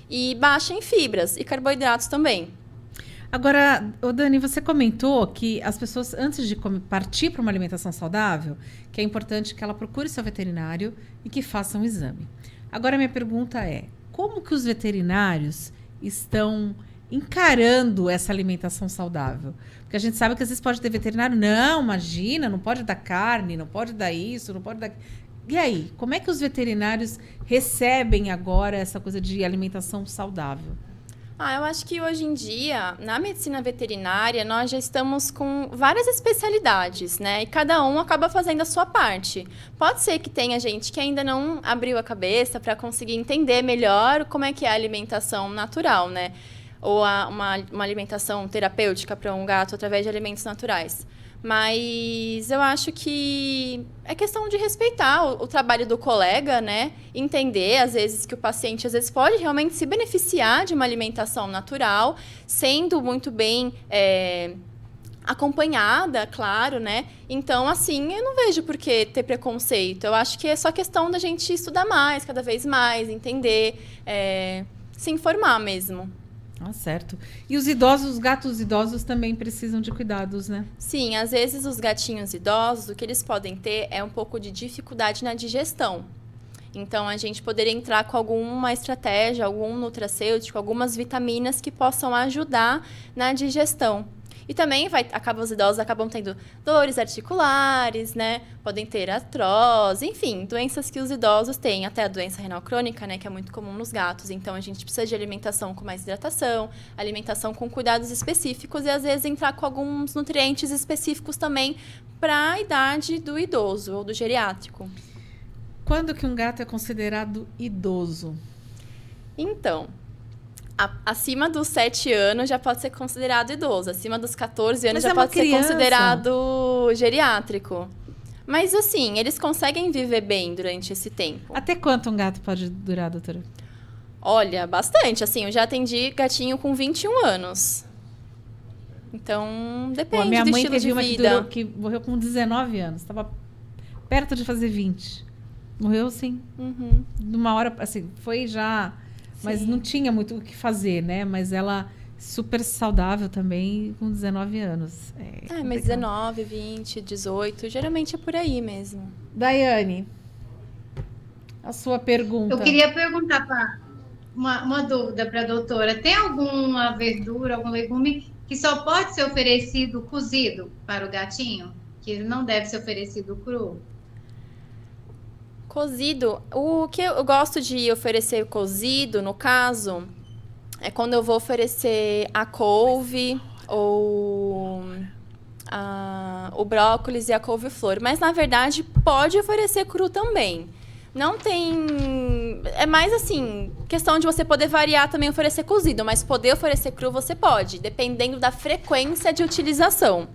e baixa em fibras e carboidratos também. Agora, Dani, você comentou que as pessoas, antes de partir para uma alimentação saudável, que é importante que ela procure seu veterinário e que faça um exame. Agora, minha pergunta é, como que os veterinários estão encarando essa alimentação saudável? Porque a gente sabe que às vezes pode ter veterinário, não, imagina, não pode dar carne, não pode dar isso, não pode dar... E aí, como é que os veterinários recebem agora essa coisa de alimentação saudável? Eu acho que hoje em dia, na medicina veterinária, nós já estamos com várias especialidades, né? E cada um acaba fazendo a sua parte. Pode ser que tenha gente que ainda não abriu a cabeça para conseguir entender melhor como é que é a alimentação natural, né? Ou uma alimentação terapêutica para um gato através de alimentos naturais. Mas eu acho que é questão de respeitar o trabalho do colega, né? Entender, às vezes, que o paciente às vezes pode realmente se beneficiar de uma alimentação natural, sendo muito bem acompanhada, claro, né? Então, assim, eu não vejo por que ter preconceito. Eu acho que é só questão da gente estudar mais, cada vez mais, entender, se informar mesmo. Ah, certo. E os idosos, os gatos idosos também precisam de cuidados, né? Sim, às vezes os gatinhos idosos, o que eles podem ter é um pouco de dificuldade na digestão. Então, a gente poderia entrar com alguma estratégia, algum nutracêutico, algumas vitaminas que possam ajudar na digestão. E também os idosos acabam tendo dores articulares, né? Podem ter artrose, enfim, doenças que os idosos têm, até a doença renal crônica, né? Que é muito comum nos gatos. Então, a gente precisa de alimentação com mais hidratação, alimentação com cuidados específicos e, às vezes, entrar com alguns nutrientes específicos também para a idade do idoso ou do geriátrico. Quando que um gato é considerado idoso? Então, acima dos 7 anos já pode ser considerado idoso. Acima dos 14 anos já pode ser considerado geriátrico. Mas, assim, eles conseguem viver bem durante esse tempo. Até quanto um gato pode durar, doutora? Olha, bastante. Assim, eu já atendi gatinho com 21 anos. Então, depende minha do mãe estilo teve de uma vida. que morreu com 19 anos. Estava perto de fazer 20. Morreu, sim. Uhum. Numa hora, assim, foi já... Mas Sim. não tinha muito o que fazer, né? Mas ela super saudável também, com 19 anos. Mas 19, 20, 18, geralmente é por aí mesmo. Daiane, a sua pergunta. Eu queria perguntar uma dúvida para a doutora. Tem alguma verdura, algum legume que só pode ser oferecido cozido para o gatinho? Que ele não deve ser oferecido cru? Cozido, o que eu gosto de oferecer cozido, no caso, é quando eu vou oferecer a couve ou o brócolis e a couve-flor. Mas, na verdade, pode oferecer cru também. Não tem... É mais, assim, questão de você poder variar também oferecer cozido. Mas poder oferecer cru você pode, dependendo da frequência de utilização.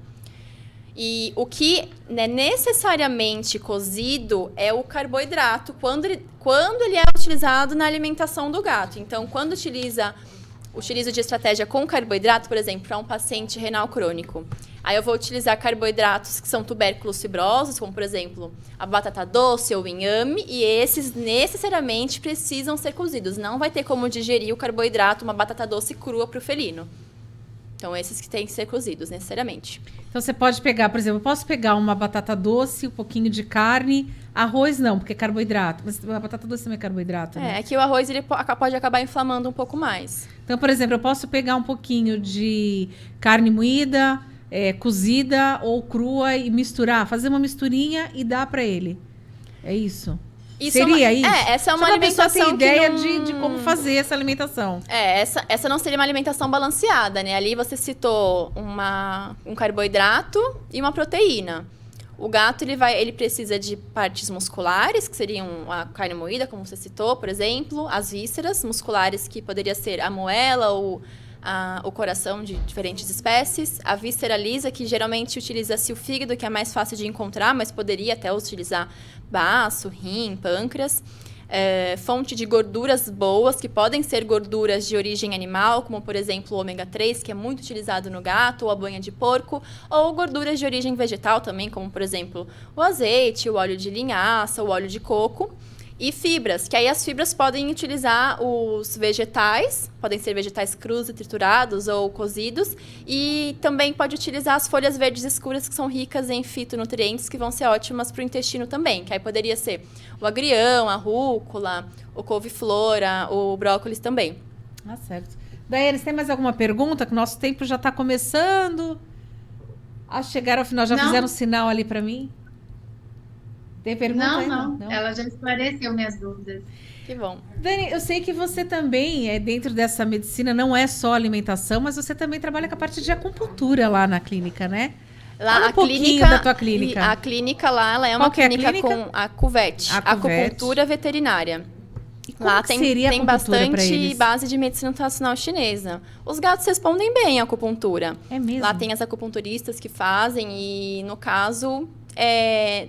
E o que é necessariamente cozido é o carboidrato, quando ele é utilizado na alimentação do gato. Então, quando utilizo de estratégia com carboidrato, por exemplo, para um paciente renal crônico, aí eu vou utilizar carboidratos que são tubérculos fibrosos, como, por exemplo, a batata doce ou o inhame, e esses necessariamente precisam ser cozidos. Não vai ter como digerir o carboidrato, uma batata doce crua para o felino. Então, esses que têm que ser cozidos, necessariamente. Então, você pode pegar, por exemplo, eu posso pegar uma batata doce, um pouquinho de carne, arroz não, porque é carboidrato. Mas a batata doce também é carboidrato, né? É que o arroz ele pode acabar inflamando um pouco mais. Então, por exemplo, eu posso pegar um pouquinho de carne moída, cozida ou crua e misturar, fazer uma misturinha e dar para ele. É isso? Seria isso? Essa é uma Só alimentação a pessoa tem ideia que não... de como fazer essa alimentação. Essa não seria uma alimentação balanceada, né? Ali você citou um carboidrato e uma proteína. O gato, ele precisa de partes musculares, que seriam a carne moída, como você citou, por exemplo. As vísceras musculares, que poderia ser a moela ou o coração de diferentes espécies. A víscera lisa, que geralmente utiliza-se o fígado, que é mais fácil de encontrar, mas poderia até utilizar baço, rim, pâncreas. Fonte de gorduras boas, que podem ser gorduras de origem animal, como, por exemplo, o ômega 3, que é muito utilizado no gato, ou a banha de porco, ou gorduras de origem vegetal também, como, por exemplo, o azeite, o óleo de linhaça, o óleo de coco. E fibras, que aí as fibras podem utilizar os vegetais, podem ser vegetais crus e triturados ou cozidos, e também pode utilizar as folhas verdes escuras, que são ricas em fitonutrientes, que vão ser ótimas para o intestino também, que aí poderia ser o agrião, a rúcula, o couve-flor, o brócolis também. Ah, certo. Daiane, tem mais alguma pergunta? Que o nosso tempo já está começando a chegar ao final. Já fizeram um sinal ali para mim? Tem pergunta aí? Não. Ela já esclareceu minhas dúvidas. Que bom. Dani, eu sei que você também, dentro dessa medicina, não é só alimentação, mas você também trabalha com a parte de acupuntura lá na clínica, né? Fala um pouquinho da tua clínica. A clínica lá, ela é uma clínica com a CUVET, acupuntura veterinária. Lá tem bastante base de medicina tradicional chinesa. Os gatos respondem bem à acupuntura. É mesmo? Lá tem as acupunturistas que fazem e, no caso,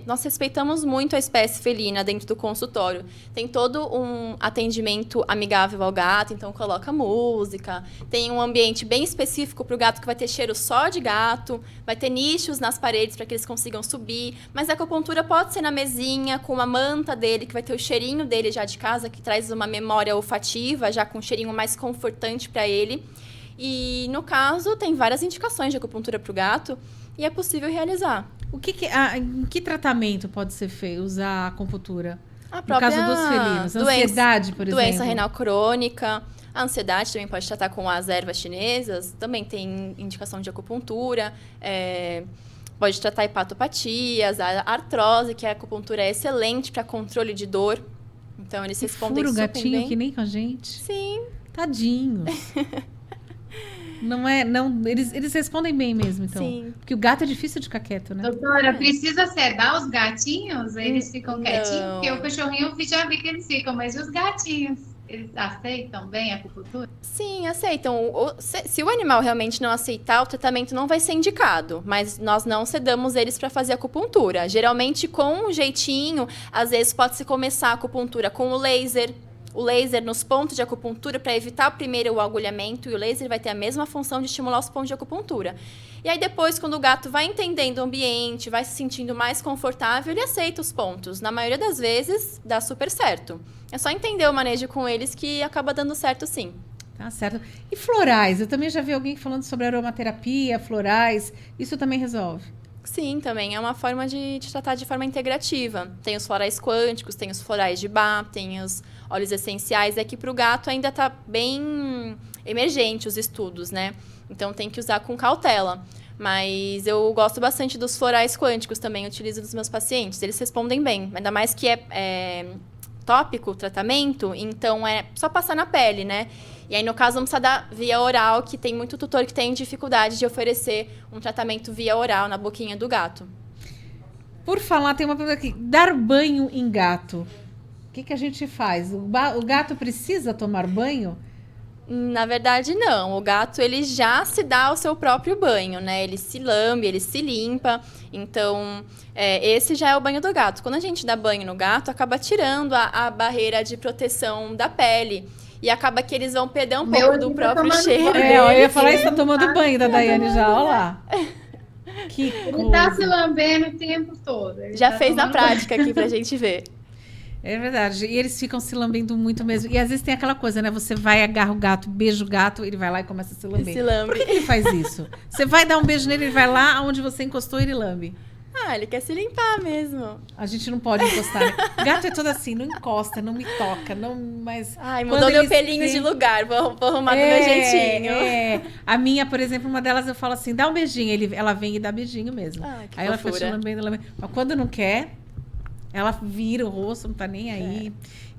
nós respeitamos muito a espécie felina dentro do consultório. Tem todo um atendimento amigável ao gato, então coloca música, tem um ambiente bem específico para o gato que vai ter cheiro só de gato, vai ter nichos nas paredes para que eles consigam subir, mas a acupuntura pode ser na mesinha, com uma manta dele, que vai ter o cheirinho dele já de casa, que traz uma memória olfativa, já com um cheirinho mais confortante para ele. E, no caso, tem várias indicações de acupuntura para o gato e é possível realizar. Em que tratamento pode ser feito usar a acupuntura? A própria no caso dos felinos, ansiedade, por exemplo. Doença renal crônica, a ansiedade também pode tratar com as ervas chinesas, também tem indicação de acupuntura, pode tratar hepatopatias, a artrose, que a acupuntura é excelente para controle de dor. Então, eles respondem super bem. Fura o gatinho bem. que nem com a gente? Sim. Tadinho. Eles respondem bem mesmo, então. Sim. Porque o gato é difícil de ficar quieto, né? Doutora, precisa sedar os gatinhos? Eles ficam quietinhos? Não. Porque o cachorrinho eu já vi que eles ficam, mas e os gatinhos? Eles aceitam bem a acupuntura? Sim, aceitam. Se o animal realmente não aceitar, o tratamento não vai ser indicado. Mas nós não sedamos eles para fazer acupuntura. Geralmente, com um jeitinho, às vezes pode-se começar a acupuntura com o laser nos pontos de acupuntura para evitar primeiro o agulhamento, e o laser vai ter a mesma função de estimular os pontos de acupuntura. E aí depois, quando o gato vai entendendo o ambiente, vai se sentindo mais confortável, ele aceita os pontos. Na maioria das vezes, dá super certo. É só entender o manejo com eles que acaba dando certo, sim. Tá certo. E florais? Eu também já vi alguém falando sobre aromaterapia, florais. Isso também resolve? Sim, também é uma forma de tratar de forma integrativa. Tem os florais quânticos, tem os florais de Bach, tem os óleos essenciais. É que para o gato ainda está bem emergente os estudos, né? Então tem que usar com cautela. Mas eu gosto bastante dos florais quânticos também, utilizo nos meus pacientes. Eles respondem bem, ainda mais que é tópico o tratamento, então é só passar na pele, né? E aí, no caso, vamos precisar dar via oral, que tem muito tutor que tem dificuldade de oferecer um tratamento via oral na boquinha do gato. Por falar, tem uma pergunta aqui. Dar banho em gato. O que a gente faz? O gato precisa tomar banho? Na verdade, não. O gato, ele já se dá o seu próprio banho, né? Ele se lambe, ele se limpa. Então, esse já é o banho do gato. Quando a gente dá banho no gato, acaba tirando a barreira de proteção da pele. E acaba que eles vão perder um pouco do próprio cheiro. Eu ia falar isso, tá tomando banho da Daiane já, olha lá. Que ele tá se lambendo o tempo todo. Já fez na prática aqui pra gente ver. É verdade. E eles ficam se lambendo muito mesmo. E às vezes tem aquela coisa, né? Você vai, agarra o gato, beija o gato, ele vai lá e começa a se lamber. Se lambe. Por que ele faz isso? Você vai dar um beijo nele, ele vai lá onde você encostou e ele lambe. Ah, ele quer se limpar mesmo. A gente não pode encostar, né? Gato é todo assim, não encosta, não me toca, não, mas... Ai, mudou meu pelinho de lugar, vou arrumar do meu jeitinho. A minha, por exemplo, uma delas eu falo assim, dá um beijinho, ela vem e dá beijinho mesmo. Ai, que aí ela fofura. fica lambendo. Mas quando não quer, ela vira o rosto, não tá nem aí.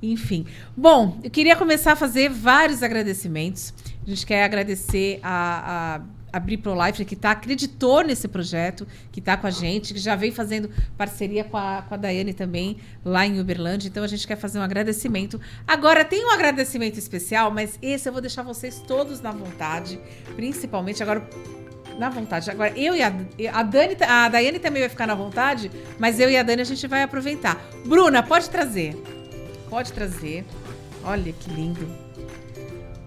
Enfim. Bom, eu queria começar a fazer vários agradecimentos. A gente quer agradecer a Bri Pro-Life, que acreditou nesse projeto, que está com a gente, que já vem fazendo parceria com a Daiane também, lá em Uberlândia. Então, a gente quer fazer um agradecimento. Agora, tem um agradecimento especial, mas esse eu vou deixar vocês todos na vontade, principalmente agora... Na vontade. Agora, eu e a Daiane também vai ficar na vontade, mas eu e a Dani a gente vai aproveitar. Bruna, pode trazer. Pode trazer. Olha que lindo.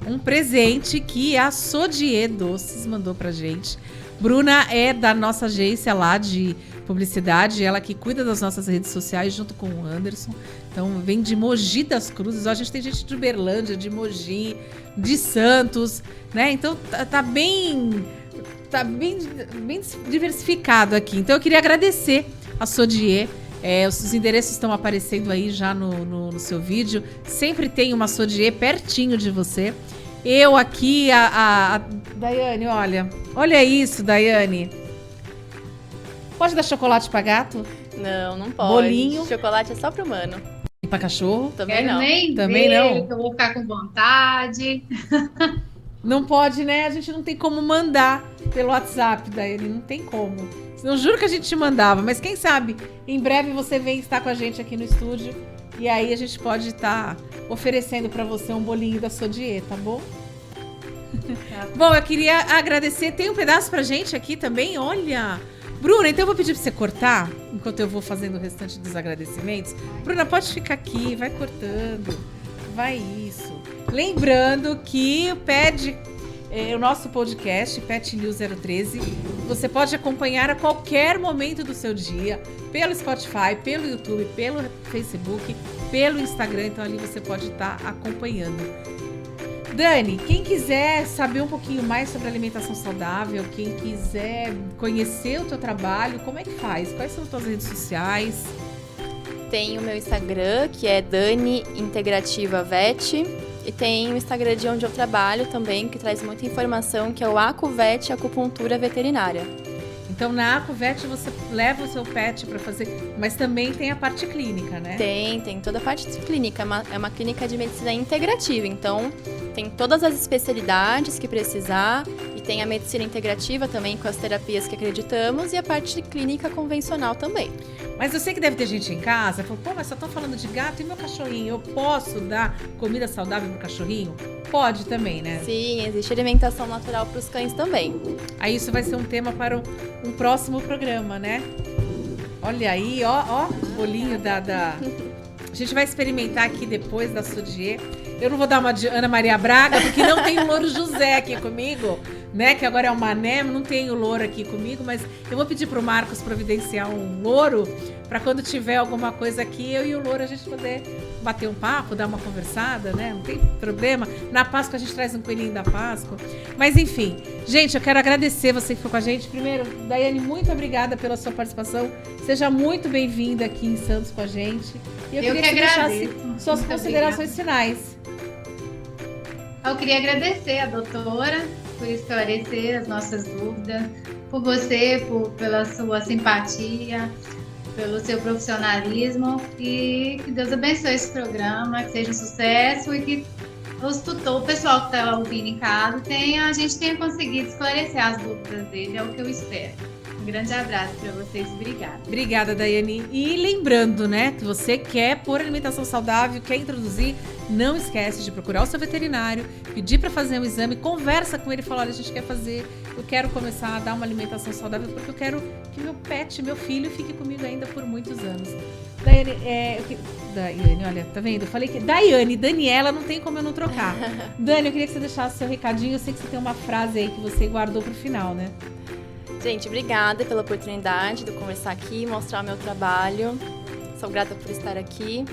Um presente que a Sodier Doces mandou pra gente. Bruna é da nossa agência lá de publicidade, ela que cuida das nossas redes sociais junto com o Anderson. Então, vem de Mogi das Cruzes. A gente tem gente de Uberlândia, de Mogi, de Santos, né? Então, tá bem diversificado aqui. Então, eu queria agradecer a Sodier. Os endereços estão aparecendo aí já no seu vídeo. Sempre tem uma Sodier pertinho de você. Eu aqui, a Daiane, olha isso, Daiane. Pode dar chocolate para gato? Não pode. Bolinho. Chocolate é só pro humano. E para cachorro? Também não. Também não. Que eu vou ficar com vontade. Não pode, né? A gente não tem como mandar pelo WhatsApp, Daiane, não tem como. Eu juro que a gente te mandava, mas quem sabe em breve você vem estar com a gente aqui no estúdio e aí a gente pode estar oferecendo para você um bolinho da Sodier, tá bom? Bom, eu queria agradecer. Tem um pedaço pra gente aqui também, olha. Bruna, então eu vou pedir pra você cortar, enquanto eu vou fazendo o restante dos agradecimentos. Bruna, pode ficar aqui, vai cortando. Vai isso. Lembrando que o nosso podcast, Pet News 013, você pode acompanhar a qualquer momento do seu dia, pelo Spotify, pelo YouTube, pelo Facebook, pelo Instagram. Então ali você pode estar acompanhando. Dani, quem quiser saber um pouquinho mais sobre alimentação saudável, quem quiser conhecer o teu trabalho, como é que faz? Quais são as tuas redes sociais? Tem o meu Instagram, que é Dani Integrativa Vet. E tem o Instagram de onde eu trabalho também, que traz muita informação, que é o Acuvet Acupuntura Veterinária. Então, na Acuvet você leva o seu pet para fazer, mas também tem a parte clínica, né? Tem toda a parte clínica. É uma clínica de medicina integrativa, então tem todas as especialidades que precisar e tem a medicina integrativa também com as terapias que acreditamos e a parte clínica convencional também. Mas eu sei que deve ter gente em casa, falou, pô, mas só tô falando de gato e meu cachorrinho, eu posso dar comida saudável pro cachorrinho? Pode também, né? Sim, existe alimentação natural para os cães também. Aí isso vai ser um tema para um próximo programa, né? Olha aí, ó, o bolinho da... A gente vai experimentar aqui depois da Sodier. Eu não vou dar uma de Ana Maria Braga, porque não tem o Louro José aqui comigo, né? Que agora é o Mané, não tem o Louro aqui comigo, mas eu vou pedir pro Marcos providenciar um Louro para quando tiver alguma coisa aqui, eu e o Louro a gente poder bater um papo, dar uma conversada, né? Não tem problema. Na Páscoa a gente traz um coelhinho da Páscoa. Mas enfim, gente, eu quero agradecer você que ficou com a gente. Primeiro, Daiane, muito obrigada pela sua participação. Seja muito bem-vinda aqui em Santos com a gente. E eu queria que você deixasse suas muito considerações obrigada. finais. Eu queria agradecer a doutora por esclarecer as nossas dúvidas, por você, pela sua simpatia, pelo seu profissionalismo e que Deus abençoe esse programa, que seja um sucesso e que o pessoal que está ouvindo em casa, a gente tenha conseguido esclarecer as dúvidas dele, é o que eu espero. Um grande abraço para vocês, obrigada. Obrigada, Daiane. E lembrando, né, que você quer pôr alimentação saudável, quer introduzir, não esquece de procurar o seu veterinário, pedir para fazer um exame, conversa com ele e fala, olha, a gente quer fazer, eu quero começar a dar uma alimentação saudável porque eu quero que meu pet, meu filho, fique comigo ainda por muitos anos. Daiane, Daiane, olha, tá vendo? Eu falei que Daniela, não tem como eu não trocar. Dani, eu queria que você deixasse seu recadinho, eu sei que você tem uma frase aí que você guardou pro final, né? Gente, obrigada pela oportunidade de conversar aqui, mostrar o meu trabalho. Sou grata por estar aqui.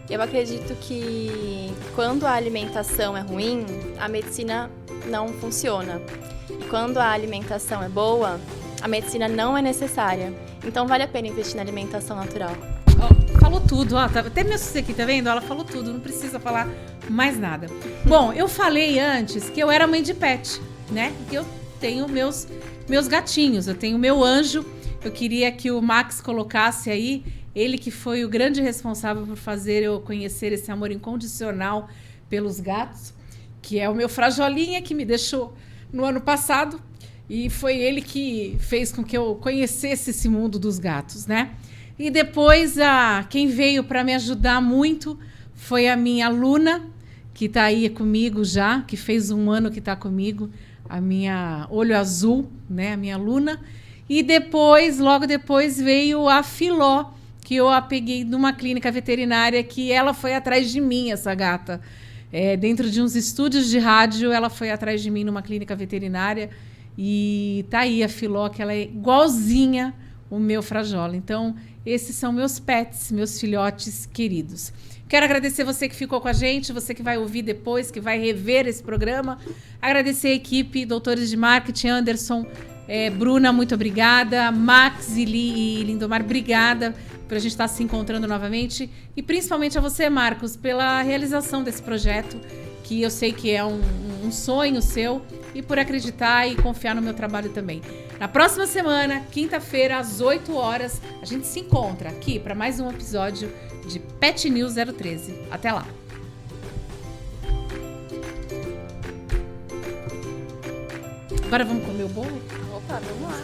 Eu acredito que quando a alimentação é ruim, a medicina não funciona. E quando a alimentação é boa, a medicina não é necessária. Então vale a pena investir na alimentação natural. Falou tudo, ó, até meu Suzy aqui, tá vendo? Ela falou tudo, não precisa falar mais nada. Bom, eu falei antes que eu era mãe de pet, né? Que eu tenho meus gatinhos, eu tenho meu anjo. Eu queria que o Max colocasse aí, ele que foi o grande responsável por fazer eu conhecer esse amor incondicional pelos gatos, que é o meu Frajolinha, que me deixou no ano passado, e foi ele que fez com que eu conhecesse esse mundo dos gatos, né? E depois, quem veio para me ajudar muito foi a minha Luna, que está aí comigo já, que fez um ano que está comigo, a minha olho azul, né, a minha Luna. E depois, logo depois, veio a Filó, que eu a peguei numa clínica veterinária, que ela foi atrás de mim, essa gata. Dentro de uns estúdios de rádio, ela foi atrás de mim numa clínica veterinária. E tá aí a Filó, que ela é igualzinha o meu Frajola. Então, esses são meus pets, meus filhotes queridos. Quero agradecer você que ficou com a gente, você que vai ouvir depois, que vai rever esse programa. Agradecer a equipe, doutores de marketing, Anderson, Bruna, muito obrigada. Max e Lindomar, obrigada por a gente estar se encontrando novamente. E principalmente a você, Marcos, pela realização desse projeto, que eu sei que é um sonho seu, e por acreditar e confiar no meu trabalho também. Na próxima semana, quinta-feira, às 8 horas, a gente se encontra aqui para mais um episódio de Pet News 013. Até lá! Agora vamos comer o bolo? Opa, vamos lá.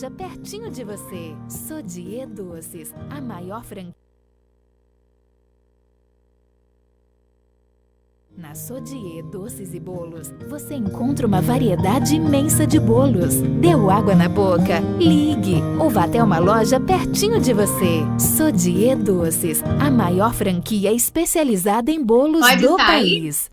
loja pertinho de você. Sodier Doces, a maior franquia. Na Sodier Doces e Bolos, você encontra uma variedade imensa de bolos. Deu água na boca? Ligue ou vá até uma loja pertinho de você. Sodier Doces, a maior franquia especializada em bolos Pode do sair? país.